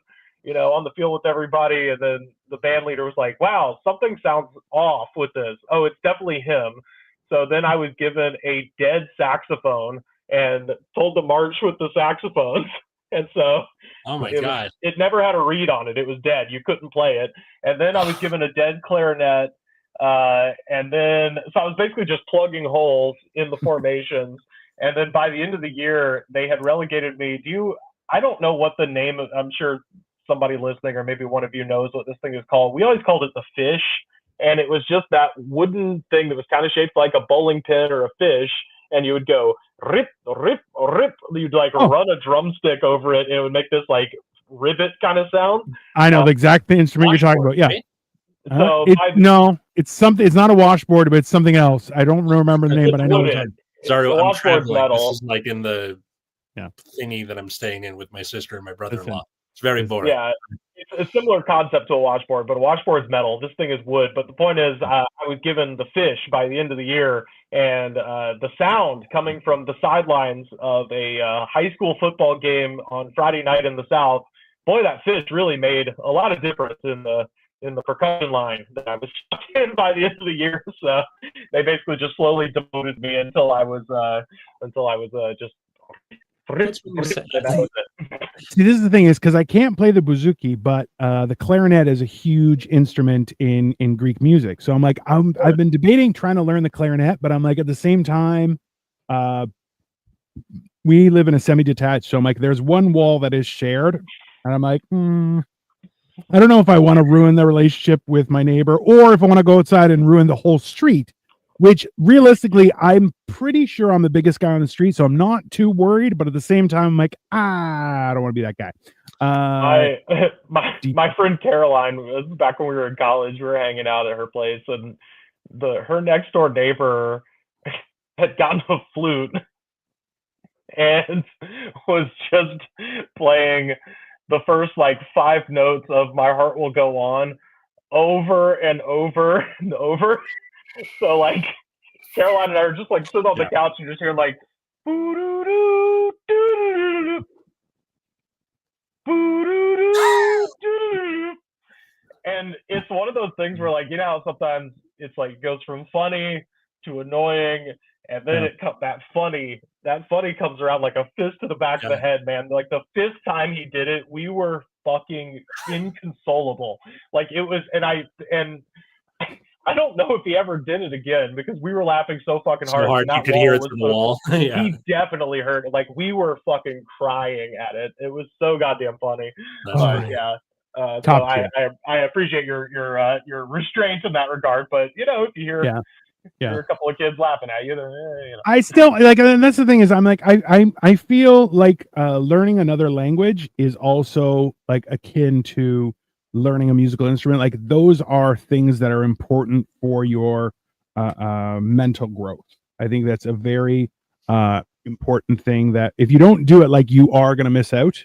on the field with everybody. And then the band leader was like, "Wow, something sounds off with this. Oh, it's definitely him." So then I was given a dead saxophone and told to march with the saxophones. And so oh my God. it never had a reed on it. It was dead. You couldn't play it. And then I was given a dead clarinet. And then, so I was basically just plugging holes in the formations. And then by the end of the year, they had relegated me. I don't know what the name of, I'm sure somebody listening or maybe one of you knows what this thing is called. We always called it the fish. And it was just that wooden thing that was kind of shaped like a bowling pin or a fish. And you would go rip, rip, rip. You'd like run a drumstick over it, and it would make this like rivet kind of sound. I know the exact instrument you're talking about. Yeah. Right? So it's something. It's not a washboard, but it's something else. I don't remember the name, but I know it's sorry. I'm traveling. Metal. This is like in the thingy that I'm staying in with my sister and my brother-in-law. It's very boring. Yeah, it's a similar concept to a washboard, but a washboard's metal. This thing is wood. But the point is, I was given the fish by the end of the year, and the sound coming from the sidelines of a high school football game on Friday night in the South, boy, that fish really made a lot of difference in the percussion line that I was stuck in by the end of the year. So they basically just slowly demoted me until I was just. See, this is the thing is because I can't play the bouzouki, but the clarinet is a huge instrument in Greek music. So I'm like, I've been debating trying to learn the clarinet, but I'm like, at the same time, we live in a semi-detached. So I'm like, there's one wall that is shared, and I'm like, I don't know if I want to ruin the relationship with my neighbor or if I want to go outside and ruin the whole street. Which realistically, I'm pretty sure I'm the biggest guy on the street, so I'm not too worried. But at the same time, I'm like, I don't want to be that guy. My friend Caroline, back when we were in college, we were hanging out at her place, and her next door neighbor had gotten a flute and was just playing the first like 5 notes of "My Heart Will Go On" over and over and over. So like Caroline and I are just like sitting on the couch and just hearing like boo-doo-doo, doo-doo-doo-doo, boo-doo-doo, doo-doo-doo. And it's one of those things where like, how sometimes it's like goes from funny to annoying, and then that funny comes around like a fist to the back of the head, man. Like the 5th time he did it, we were fucking inconsolable. Like it was, and I don't know if he ever did it again because we were laughing so fucking So hard. hard And you that could hear it wall was through the wall. Yeah, he definitely heard it. Like we were fucking crying at it. It was so goddamn funny. that's Oh, But great. yeah. So Top tier. I appreciate your restraint in that regard. But you know, if you hear Yeah. Yeah. hear a couple of kids laughing at you, then you know. I still like, and that's the thing is, I'm like, I feel like learning another language is also like akin to learning a musical instrument. Like those are things that are important for your mental growth. I think that's a very important thing that if you don't do it, like you are going to miss out.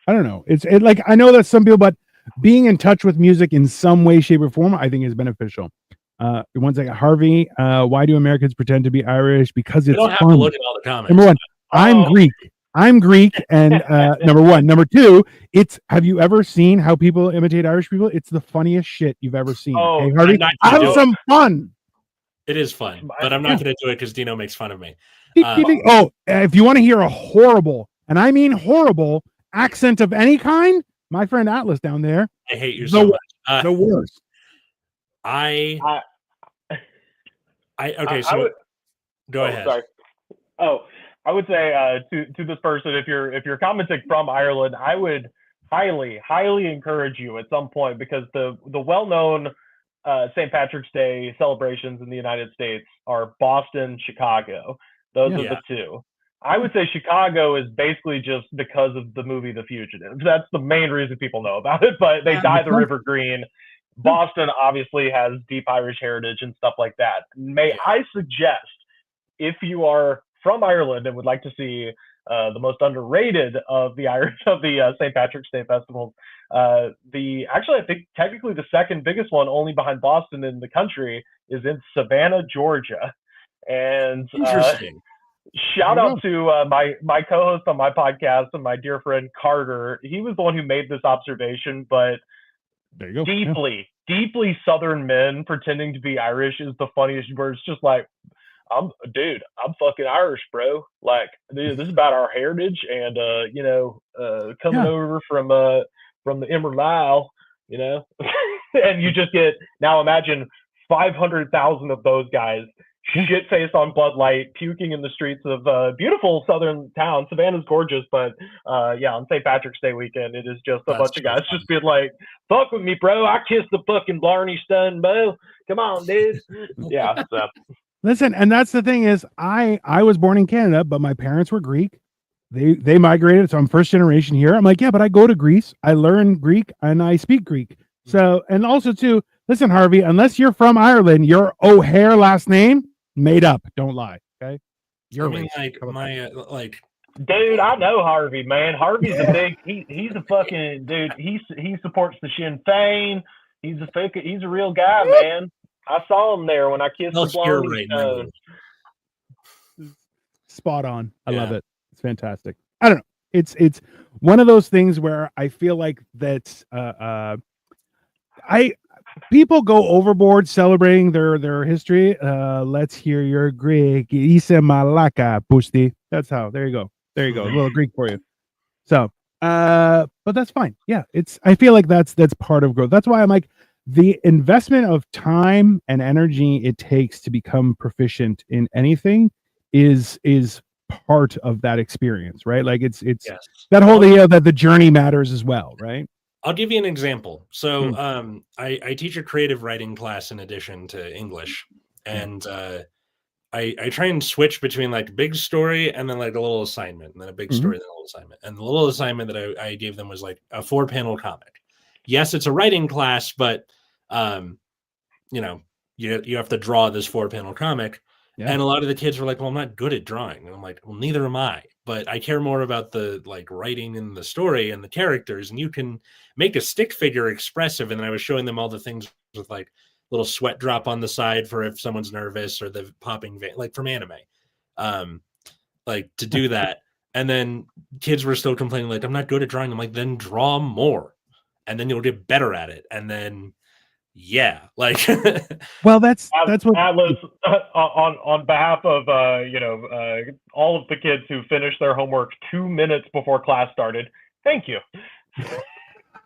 I don't know. It's like, I know that some people, but being in touch with music in some way, shape, or form, I think is beneficial. One second, Harvey. Why do Americans pretend to be Irish? Because You it's don't have fun. to look at all the comments. Number one, I'm Oh. Greek. I'm Greek, and number one. Number two, it's. Have you ever seen how people imitate Irish people? It's the funniest shit you've ever seen. Oh, okay, Harvey, I'm not gonna have do it. some fun. It is fun, but I'm not going to do it because Dino makes fun of me. Oh, if you want to hear a horrible, and I mean horrible, accent of any kind, my friend Atlas down there, I hate you so much. the worst. Okay. I So would, go ahead. Sorry. Oh, I would say to this person, if you're commenting from Ireland, I would highly encourage you at some point because the well-known St. Patrick's Day celebrations in the United States are Boston, Chicago. Those are the two. I would say Chicago is basically just because of the movie The Fugitive. That's the main reason people know about it, but they dye the river green. Boston obviously has deep Irish heritage and stuff like that. May I suggest, if you are from Ireland and would like to see the most underrated of the St. Patrick's Day festivals, I think technically the second biggest one, only behind Boston in the country, is in Savannah, Georgia. And Interesting. shout out to my co-host on my podcast and my dear friend Carter. He was the one who made this observation, but there you go. Deeply Southern men pretending to be Irish is the funniest word. It's just like, I'm fucking Irish, bro. Like, dude, this is about our heritage and coming over from the Emerald Isle, you know. And you just get, now imagine 500,000 of those guys shit faced on Bud Light, puking in the streets of beautiful southern town. Savannah's gorgeous, but on St. Patrick's Day weekend, it is just a bunch of guys just being like, "Fuck with me, bro. I kissed the fucking Blarney Stun, bro. Come on, dude." Yeah. So. Listen, and that's the thing is, I was born in Canada, but my parents were Greek. They migrated, so I'm first generation here. I'm like, yeah, but I go to Greece, I learn Greek, and I speak Greek. So, and also too, listen, Harvey, unless you're from Ireland, your O'Hare last name made up. Don't lie, okay? You're dude, I know Harvey, man. Harvey's a big. He's a fucking dude. He supports the Sinn Féin. He's a real guy, man. I saw him there when I kissed the Blarney Stone. Spot on. I love it. It's fantastic. I don't know. It's one of those things where I feel like that's people go overboard celebrating their history. Let's hear your Greek. Ise malaka, pusti. That's how. There you go. A little Greek for you. So, but that's fine. Yeah, I feel like that's part of growth. That's why I'm like, the investment of time and energy it takes to become proficient in anything is part of that experience, right? Like it's that whole idea that the journey matters as well, right? I'll give you an example. So I teach a creative writing class in addition to English, and I try and switch between like big story and then like a little assignment, and then a big story, and then a little assignment. And the little assignment that I gave them was like a 4-panel comic. Yes, it's a writing class, but you have to draw this 4-panel comic. Yeah. And a lot of the kids were like, well, I'm not good at drawing. And I'm like, well, neither am I, but I care more about the like writing and the story and the characters. And you can make a stick figure expressive. And then I was showing them all the things with like little sweat drop on the side for if someone's nervous, or the popping vein, like from anime, like to do that. And then kids were still complaining, like, I'm not good at drawing. I'm like, then draw more and then you'll get better at it. And then, like, well, that's what Atlas on behalf of all of the kids who finished their homework 2 minutes before class started. Thank you.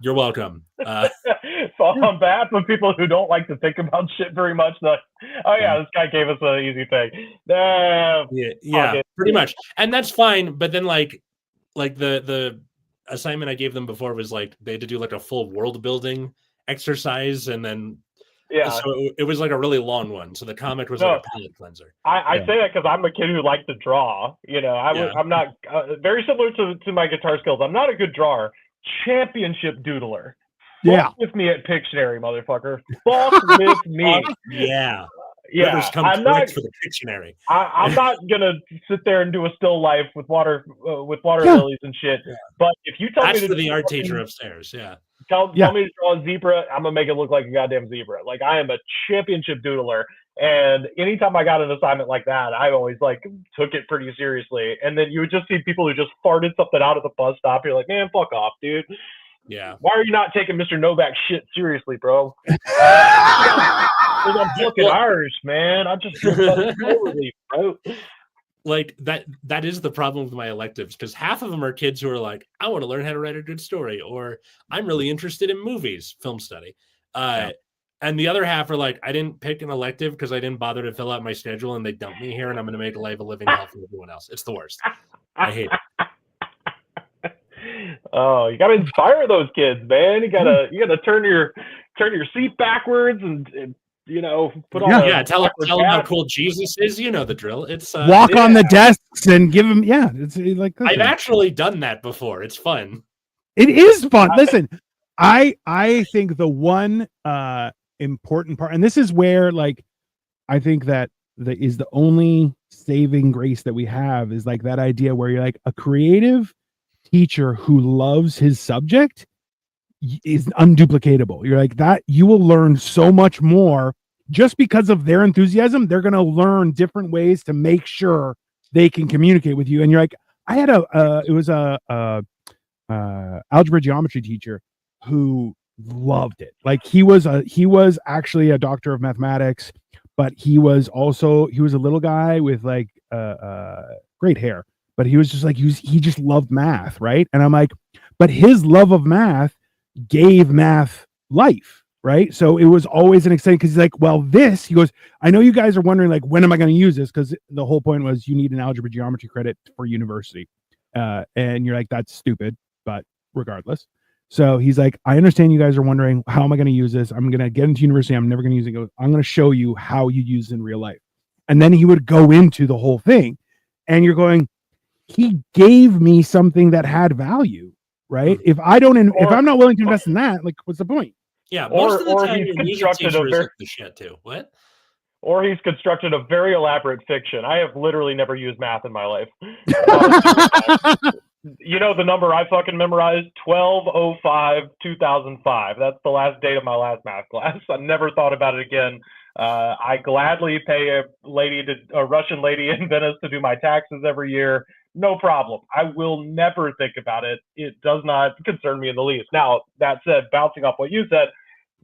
You're welcome. So on behalf of people who don't like to think about shit very much, like, oh yeah, this guy gave us an easy thing. Yeah, pretty much, and that's fine. But then like the assignment I gave them before was like they had to do like a full world building exercise, and then so it was like a really long one. So the comic was like a palate cleanser. I say that because I'm a kid who likes to draw. You know, I'm not very similar to my guitar skills. I'm not a good drawer. Championship doodler. Fuck with me at Pictionary, motherfucker. Fuck with me. Yeah. I'm not for the Pictionary. I'm not gonna sit there and do a still life with water lilies and shit. Yeah. But if you tell me to for the art teacher upstairs, tell me to draw a zebra, I'm gonna make it look like a goddamn zebra. Like I am a championship doodler, and anytime I got an assignment like that, I always like took it pretty seriously. And then you would just see people who just farted something out at the bus stop. You're like, man, fuck off, dude. Yeah. Why are you not taking Mr. Novak's shit seriously, bro? I'm fucking Irish, man. I'm just totally, bro. Like that is the problem with my electives, because half of them are kids who are like, I want to learn how to write a good story, or I'm really interested in movies, film study. And the other half are like, I didn't pick an elective because I didn't bother to fill out my schedule, and they dumped me here, and I'm going to make a life a living hell for everyone else. It's the worst. I hate it. Oh, you gotta inspire those kids, man. You gotta turn your seat backwards and you know, put on tell them how cool Jesus is. You know the drill. It's walk on the desks and give them. Yeah, it's like I've actually done that before. It's fun. It is fun. Listen, I think the one important part, and this is where like I think that is the only saving grace that we have, is like that idea where you're like a creative teacher who loves his subject is unduplicatable. You're like that. You will learn so much more just because of their enthusiasm. They're going to learn different ways to make sure they can communicate with you. And you're like, I had a algebra geometry teacher who loved it. Like he was actually a doctor of mathematics, but he was a little guy with like great hair. But he was just like, he just loved math, right? And I'm like, but his love of math gave math life, right? So it was always an exciting, because he's like, well, he goes, I know you guys are wondering, like, when am I going to use this? Because the whole point was you need an algebra geometry credit for university. And you're like, that's stupid, but regardless. So he's like, I understand you guys are wondering, how am I going to use this? I'm going to get into university. I'm never going to use it. He goes, I'm going to show you how you use it in real life. And then he would go into the whole thing, and you're going, he gave me something that had value, right? If I'm not willing to invest in that, like, what's the point? Yeah, most of the time your music teacher is the shit too. What? Or he's constructed a very elaborate fiction. I have literally never used math in my life. You know the number I fucking memorized? 12/05/2005. That's the last date of my last math class. I never thought about it again. I gladly pay a Russian lady in Venice to do my taxes every year. No problem. I will never think about it. It does not concern me in the least. Now, that said, bouncing off what you said,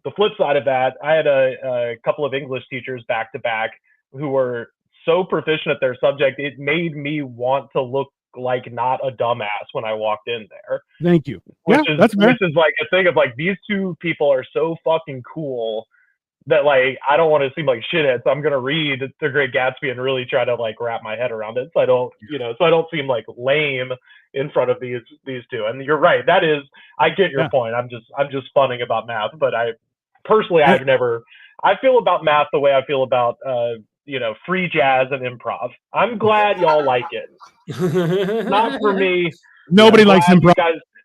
the flip side of that, I had a couple of English teachers back to back who were so proficient at their subject, it made me want to look like not a dumbass when I walked in there. Thank you. Which is like a thing of like, these two people are so fucking cool that like I don't want to seem like shithead, so I'm gonna read The Great Gatsby and really try to like wrap my head around it, so I don't seem like lame in front of these two. And you're right, that is, I get your point. I'm just funning about math, but I personally I feel about math the way I feel about free jazz and improv. I'm glad y'all like it. Not for me. Nobody likes improv.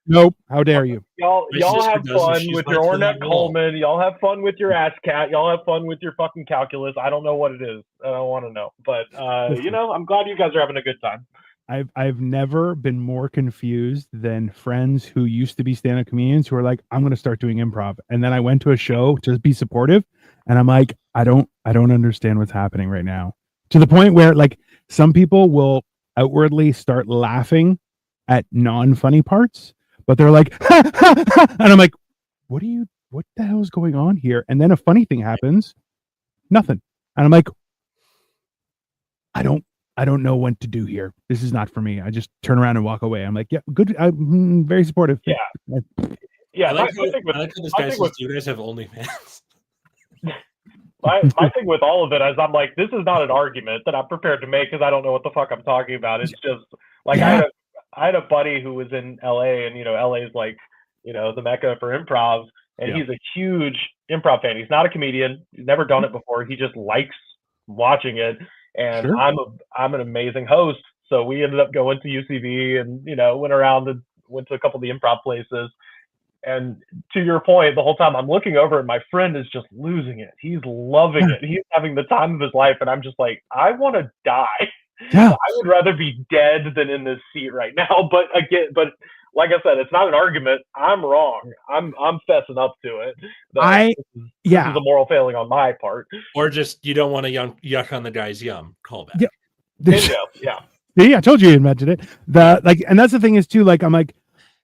Nope. How dare you? Y'all have fun with your Ornette Coleman. Y'all have fun with your ASCAT. Y'all have fun with your fucking calculus. I don't know what it is. I don't want to know. But I'm glad you guys are having a good time. I've never been more confused than friends who used to be stand-up comedians who are like, I'm going to start doing improv. And then I went to a show to be supportive, and I'm like, I don't understand what's happening right now. To the point where like some people will outwardly start laughing at non-funny parts, but they're like, ha, ha, ha, and I'm like, what the hell is going on here? And then a funny thing happens, nothing. And I'm like, I don't know what to do here. This is not for me. I just turn around and walk away. I'm like, yeah, good. I'm very supportive. Yeah. Yeah, I like my thing with how this my guy thing says, with "Do you guys have OnlyFans?" my thing with all of it is I'm like, this is not an argument that I'm prepared to make because I don't know what the fuck I'm talking about. It's just like Yeah. I had a buddy who was in LA, and LA is like the mecca for improv, and Yeah. he's a huge improv fan. He's not a comedian. He's never done it before. He just likes watching it, and Sure. I'm an amazing host. So we ended up going to UCB and went around and went to a couple of the improv places. And to your point, the whole time I'm looking over and my friend is just losing it. He's loving it. He's having the time of his life. And I'm just like, I want to die. Yeah. I would rather be dead than in this seat right now. But like I said, it's not an argument. I'm wrong. I'm fessing up to it. This is a moral failing on my part. Or just you don't want to yuck on the guy's yum. Callback. Yeah. Bingo. Yeah. Yeah, I told you invented it. And that's the thing is too, like, I'm like,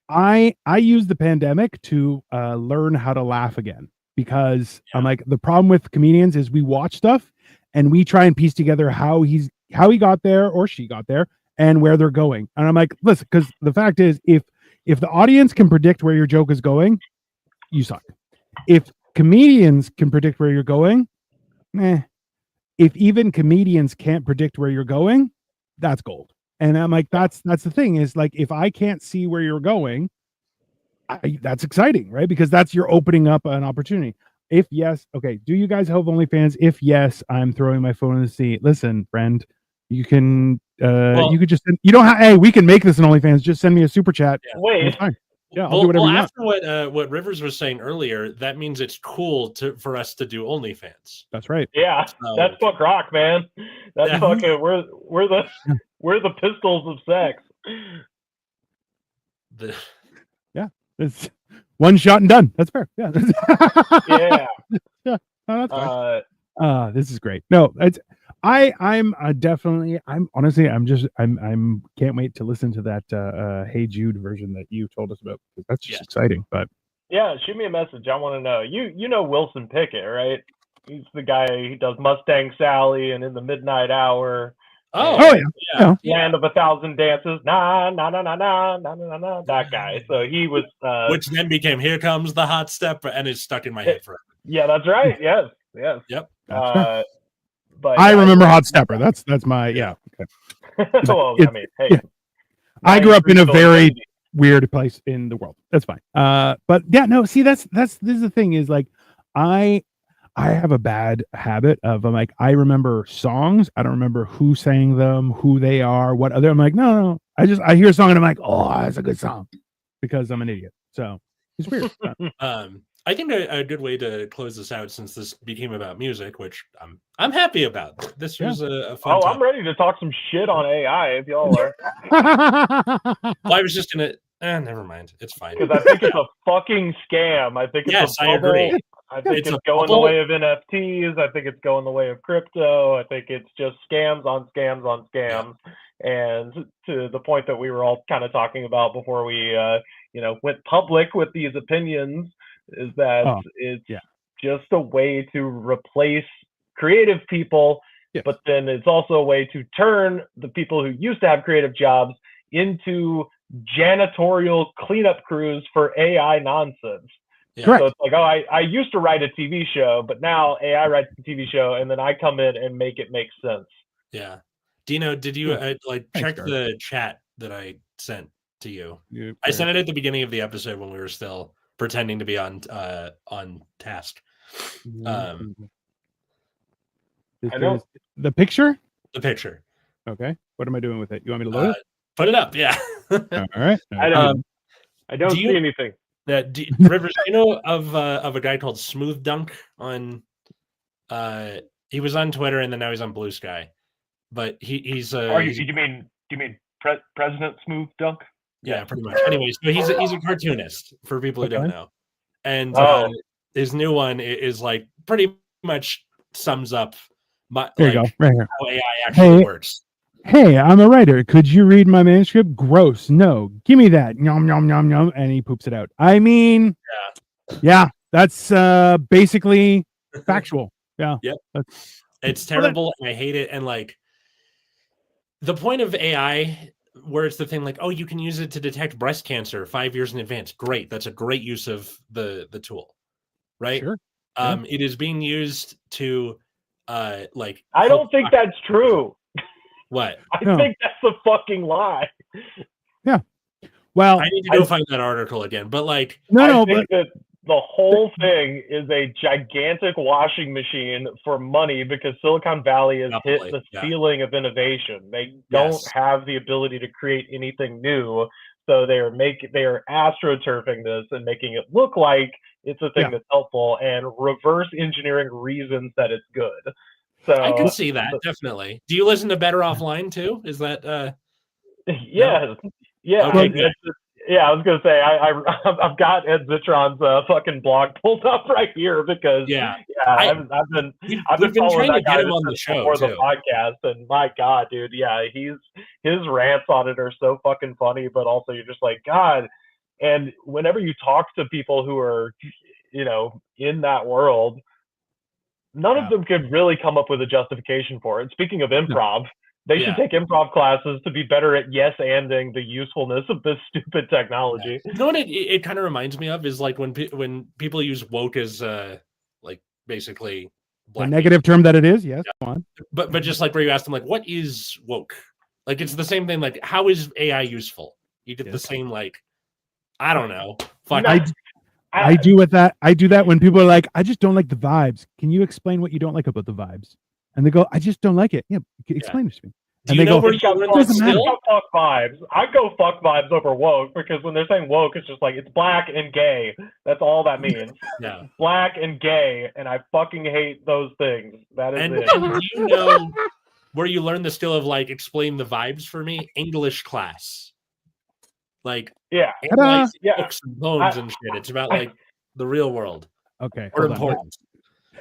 I use the pandemic to learn how to laugh again, because I'm like, the problem with comedians is we watch stuff and we try and piece together how he got there or she got there and where they're going. And I'm like, listen, because the fact is, if the audience can predict where your joke is going, you suck. If comedians can predict where you're going, if even comedians can't predict where you're going, that's gold. And I'm like, that's the thing is, like, if I can't see where you're going, that's exciting, right? Because that's you're opening up an opportunity. If yes, okay, do you guys have OnlyFans? If yes, I'm throwing my phone in the seat. Listen, friend, you can you could just you don't have. Hey, we can make this an OnlyFans. Just send me a super chat. Yeah. Wait. Fine. Yeah, I'll do whatever you want. After what Rivers was saying earlier, that means it's cool for us to do OnlyFans. That's right. Yeah, that's punk rock, man. That's fucking we're the Pistols of sex. It's one shot and done. That's fair. Yeah. Yeah. Yeah. Oh, that's fine. This is great. No, I'm definitely, I'm can't wait to listen to that Hey Jude version that you told us about, because that's just exciting. But yeah, shoot me a message. I want to know. You know Wilson Pickett, right? He's the guy who does Mustang Sally and In the Midnight Hour. Yeah. Land of 1,000 Dances. Nah, nah, nah, nah, nah, nah, nah, nah. That guy. So he was. Which then became Here Comes the Hot Step, and it's stuck in my head forever. Yeah, that's right. Yes. Yep. But I remember Hot Stepper. That's my Okay. Well, I mean, hey. I grew up in a very weird place in the world. That's fine. But yeah, no. See, this is the thing is, like, I have a bad habit of, I'm like, I remember songs. I don't remember who sang them, who they are, what other. I'm like, no. I hear a song and I'm like, oh, that's a good song, because I'm an idiot. So it's weird. I think a good way to close this out, since this became about music, which I'm happy about. This was a fun. Oh, I'm ready to talk some shit on AI if y'all are. Well, I was just gonna. Never mind. It's fine. Because I think it's a fucking scam. I think it's a bubble. I agree. I think it's going the way of NFTs. I think it's going the way of crypto. I think it's just scams on scams on scams. And to the point that we were all kind of talking about before we, went public with these opinions, is that it's just a way to replace creative people, but then it's also a way to turn the people who used to have creative jobs into janitorial cleanup crews for AI nonsense. Yeah. So it's like, I used to write a TV show, but now AI writes the TV show, and then I come in and make it make sense. Yeah. Dino, did you check the chat that I sent to you? I sent it at the beginning of the episode when we were still pretending to be on task. I know the picture. The picture. Okay. What am I doing with it? You want me to load it? Put it up. Yeah. All right. I don't see anything. Rivers, you know of a guy called Smooth Dunk on? He was on Twitter and then now he's on Blue Sky, but he's. Do you mean President Smooth Dunk? Yeah, pretty much. Anyways, but he's a cartoonist for people who don't know, and his new one is like pretty much sums up there you go, right here, how AI actually works. Hey, I'm a writer. Could you read my manuscript? Gross. No. Give me that. Yum, yum, yum, yum. And he poops it out. I mean, that's basically factual. Yeah. Yep. It's terrible. And I hate it. And like, the point of AI where it's the thing like, oh, you can use it to detect breast cancer 5 years in advance. Great. That's a great use of the tool. Right. Sure. It is being used to like I help don't think doctors- that's true. What? I No. think that's a fucking lie. Well, I need to go find that article again. But like no, I think but that the whole thing is a gigantic washing machine for money because Silicon Valley has hit Probably, the yeah. ceiling of innovation. They don't Yes. have the ability to create anything new, so they are astroturfing this and making it look like it's a thing Yeah. that's helpful and reverse engineering reasons that it's good. So I could see that, definitely. Do you listen to Better Offline too? Is that yeah, yeah, Okay, but good. yeah. I was gonna say I've got Ed Zitron's fucking blog pulled up right here because Yeah. I've been we've been following trying to that guy get him on the since show before the too. podcast, and my god, dude, yeah, his rants on it are so fucking funny, but also you're just like, God. And whenever you talk to people who are, in that world, none of them could really come up with a justification for it. Speaking of improv, they should take improv classes to be better at yes-anding the usefulness of this stupid technology. You know what it kind of reminds me of is like when people use woke as like basically the black negative term that it is. Yes. Yeah. Go on. But just like where you ask them like, what is woke? Like it's the same thing. Like how is AI useful? You get the same like, I don't know. Fuck. I do with that. I do that when people are like, I just don't like the vibes. Can you explain what you don't like about the vibes? And they go, I just don't like it. Yeah, explain it to me. Do and you they know go, where you learned that skill? Fuck vibes. I go fuck vibes over woke because when they're saying woke, it's just like it's black and gay. That's all that means. Yeah. Black and gay, and I fucking hate those things. That is it. And do you know where you learn the skill of like explain the vibes for me? English class. Like analyze books and poems and shit. It's about like the real world. Okay. Or important.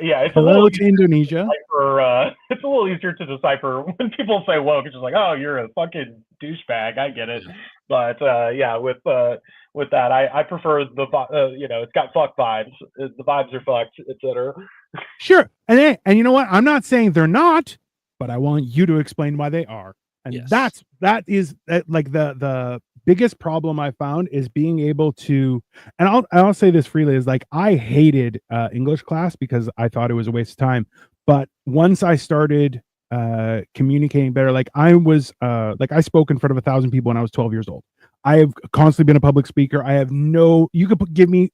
Yeah, it's Hello a little to Indonesia. It's a little easier to decipher when people say woke. It's just like, oh, you're a fucking douchebag. I get it. But yeah, with that, I prefer the it's got fuck vibes. The vibes are fucked, etc. Sure, and you know what? I'm not saying they're not, but I want you to explain why they are. And that is like the biggest problem I found is being able to, and I'll say this freely, is like I hated English class because I thought it was a waste of time. But once I started communicating better, like I was like I spoke in front of 1,000 people when I was 12 years old. I have constantly been a public speaker. I have you could give me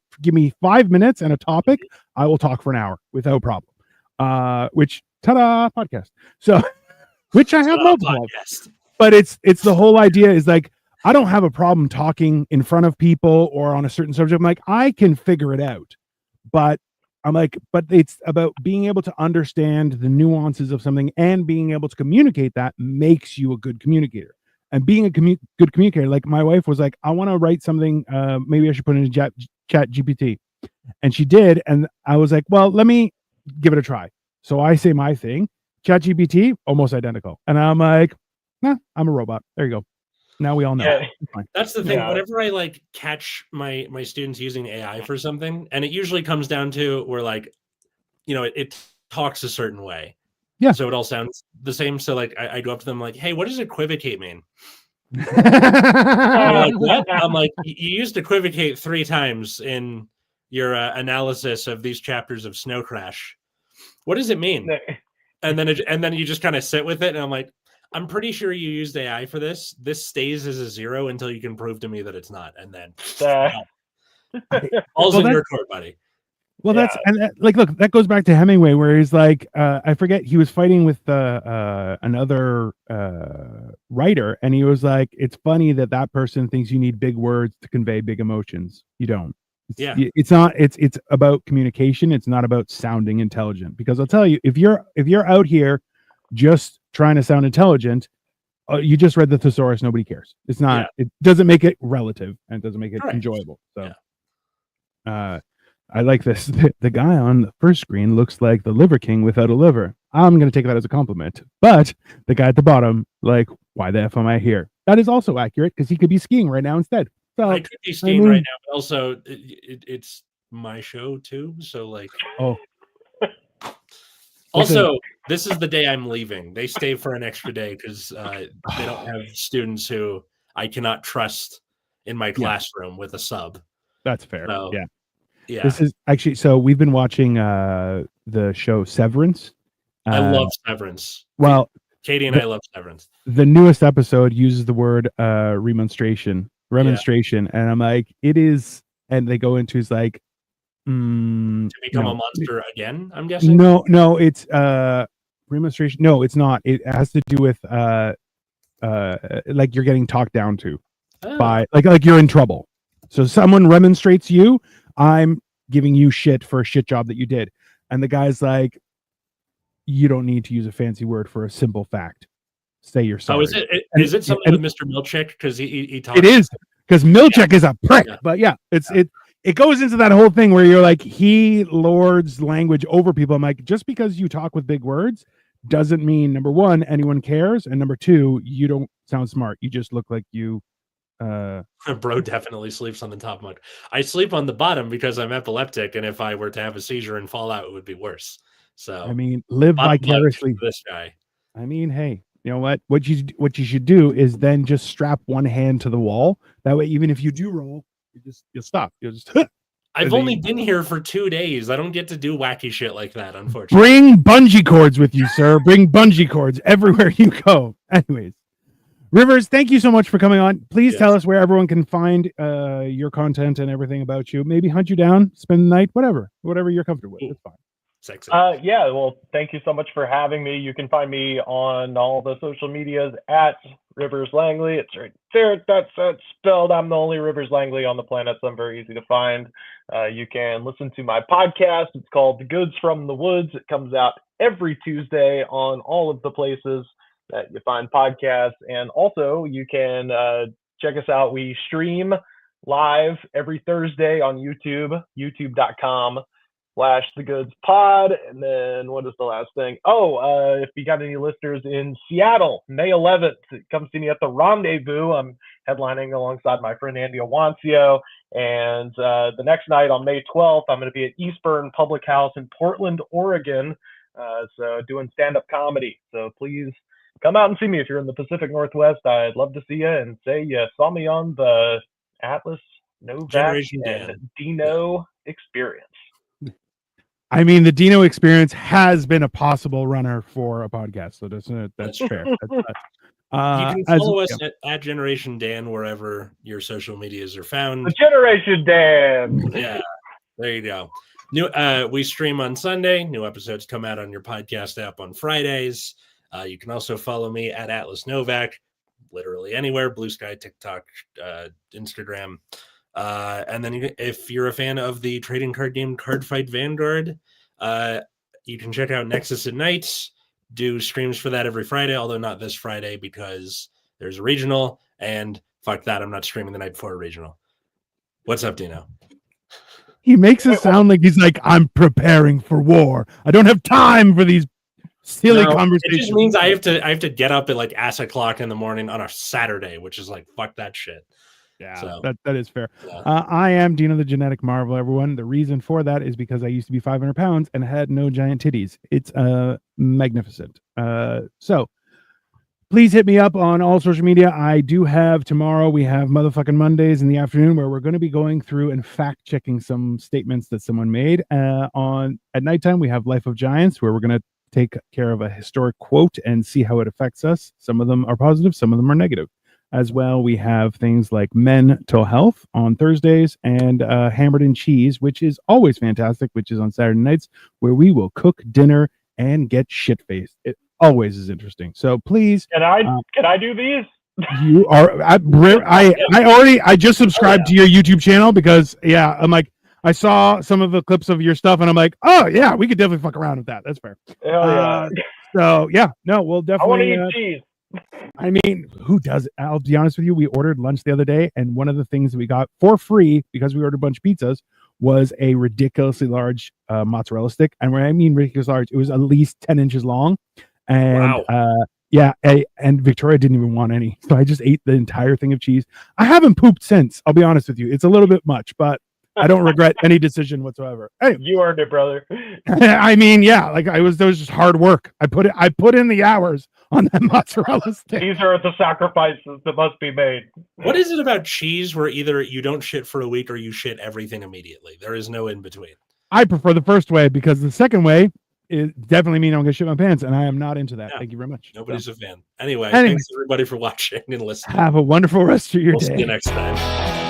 5 minutes and a topic, I will talk for an hour without problem. Which ta-da podcast. So which I have multiple of. But it's the whole idea is like I don't have a problem talking in front of people or on a certain subject. I'm like, I can figure it out. But I'm like, but it's about being able to understand the nuances of something and being able to communicate that makes you a good communicator. And being a good communicator, like my wife was like, I want to write something. Maybe I should put in a chat GPT. And she did. And I was like, well, let me give it a try. So I say my thing, chat GPT, almost identical. And I'm like, nah, I'm a robot. There you go. Now we all know. Yeah. That's the thing. Whenever I like catch my students using AI for something, and it usually comes down to where like, it talks a certain way. Yeah. So it all sounds the same. So like I go up to them like, hey, what does equivocate mean? Like, what? I'm like, you used equivocate 3 times in your analysis of these chapters of Snow Crash. What does it mean? And then you just kind of sit with it, and I'm like, I'm pretty sure you used AI for this. This stays as a 0 until you can prove to me that it's not, and then all's in your court, buddy. Well, that's like, look, that goes back to Hemingway, where he's like, I forget, he was fighting with another writer, and he was like, it's funny that person thinks you need big words to convey big emotions. You don't. It's not. It's about communication. It's not about sounding intelligent. Because I'll tell you, if you're out here just trying to sound intelligent, you just read the thesaurus. Nobody cares. It's not. It doesn't make it relative, and it doesn't make it enjoyable. So, I like this. The guy on the first screen looks like the Liver King without a liver. I'm going to take that as a compliment. But the guy at the bottom, like, why the F am I here? That is also accurate because he could be skiing right now instead. So I could be skiing right now, but also it's my show too. So like, also, this is the day I'm leaving. They stay for an extra day because they don't have students who I cannot trust in my classroom with a sub. That's fair. So, yeah. Yeah. This is actually, so we've been watching the show Severance. I love Severance. Well, Katie and I love Severance. The newest episode uses the word remonstration, and I'm like, it is, and they go into, it's like, to become a monster again, I'm guessing. No, it's remonstration. No, it's not. It has to do with like you're getting talked down to by like you're in trouble. So someone remonstrates you, I'm giving you shit for a shit job that you did. And the guy's like, you don't need to use a fancy word for a simple fact. Say you're sorry. Oh, is it something with Mr. Milchick? Because he talks. It is, because Milchick is a prick. Yeah. But yeah, it goes into that whole thing where you're like, he lords language over people. I'm like, just because you talk with big words doesn't mean, number one, anyone cares, and number two, you don't sound smart. You just look like you. Bro definitely sleeps on the top mug. I sleep on the bottom because I'm epileptic, and if I were to have a seizure and fall out, it would be worse. So I mean, live vicariously. This guy. I mean, hey, you know what? What you should do is then just strap one hand to the wall. That way, even if you do roll, you'll stop. You'll just. I've only been here for 2 days. I don't get to do wacky shit like that, unfortunately. Bring bungee cords with you, sir. Bring bungee cords everywhere you go. Anyways, Rivers, thank you so much for coming on. Please tell us where everyone can find your content and everything about you. Maybe hunt you down, spend the night, whatever you're comfortable with. It's fine. Sexy. Yeah, well, thank you so much for having me. You can find me on all the social medias at Rivers Langley. It's right there. That's spelled. I'm the only Rivers Langley on the planet, so I'm very easy to find. You can listen to my podcast. It's called The Goods from the Woods. It comes out every Tuesday on all of the places that you find podcasts. And also, you can check us out. We stream live every Thursday on YouTube, youtube.com/The Goods Pod. And then what is the last thing? If you got any listeners in Seattle, May 11th, come see me at the Rendezvous. I'm headlining alongside my friend Andy Awancio. And the next night on May 12th, I'm going to be at Eastburn Public House in Portland, Oregon. So doing stand-up comedy. So please come out and see me if you're in the Pacific Northwest. I'd love to see you and say you saw me on the Atlas, Novak, and Dino experience. I mean, the Dino experience has been a possible runner for a podcast, so that's fair. You can follow us at Generation Dan wherever your social medias are found. The Generation Dan. Yeah, there you go. We stream on Sunday. New episodes come out on your podcast app on Fridays. You can also follow me at Atlas Novak, literally anywhere: Blue Sky, TikTok, Instagram. And then if you're a fan of the trading card game Card Fight Vanguard, you can check out Nexus at Night. Do streams for that every Friday, although not this Friday because there's a regional, and fuck that, I'm not streaming the night before a regional. What's up, Dino? He makes it sound like he's like, I'm preparing for war. I don't have time for these silly conversations. It just means I have to get up at like ass o'clock in the morning on a Saturday, which is like, fuck that shit. Yeah, so, that is fair. Yeah. I am Dino the Genetic Marvel, everyone. The reason for that is because I used to be 500 pounds and had no giant titties. It's magnificent. So please hit me up on all social media. I do have tomorrow. We have motherfucking Mondays in the afternoon where we're going to be going through and fact checking some statements that someone made. At nighttime, we have Life of Giants, where we're going to take care of a historic quote and see how it affects us. Some of them are positive, some of them are negative. As well, we have things like Mental Health on Thursdays and Hammered in Cheese, which is always fantastic, which is on Saturday nights, where we will cook dinner and get shit-faced. It always is interesting. So please. Can I do these? You are. I just subscribed to your YouTube channel because, I'm like, I saw some of the clips of your stuff and I'm like, oh, yeah, we could definitely fuck around with that. That's fair. Hell yeah. We'll definitely. I want to eat cheese. I mean, who does it? I'll be honest with you. We ordered lunch the other day, and one of the things that we got for free because we ordered a bunch of pizzas was a ridiculously large mozzarella stick. And when I mean ridiculously large, it was at least 10 inches long. And and Victoria didn't even want any. So I just ate the entire thing of cheese. I haven't pooped since. I'll be honest with you. It's a little bit much, but I don't regret any decision whatsoever. Anyway. You earned it, brother. I mean, yeah, like there was just hard work. I put in the hours on that mozzarella stick. These are the sacrifices that must be made. What is it about cheese where either you don't shit for a week or you shit everything immediately? There is no in between. I prefer the first way because the second way is definitely mean I'm going to shit my pants, and I am not into that. Yeah. Thank you very much. Nobody's a fan. Anyway, thanks everybody for watching and listening. Have a wonderful rest of your We'll day. see you next time.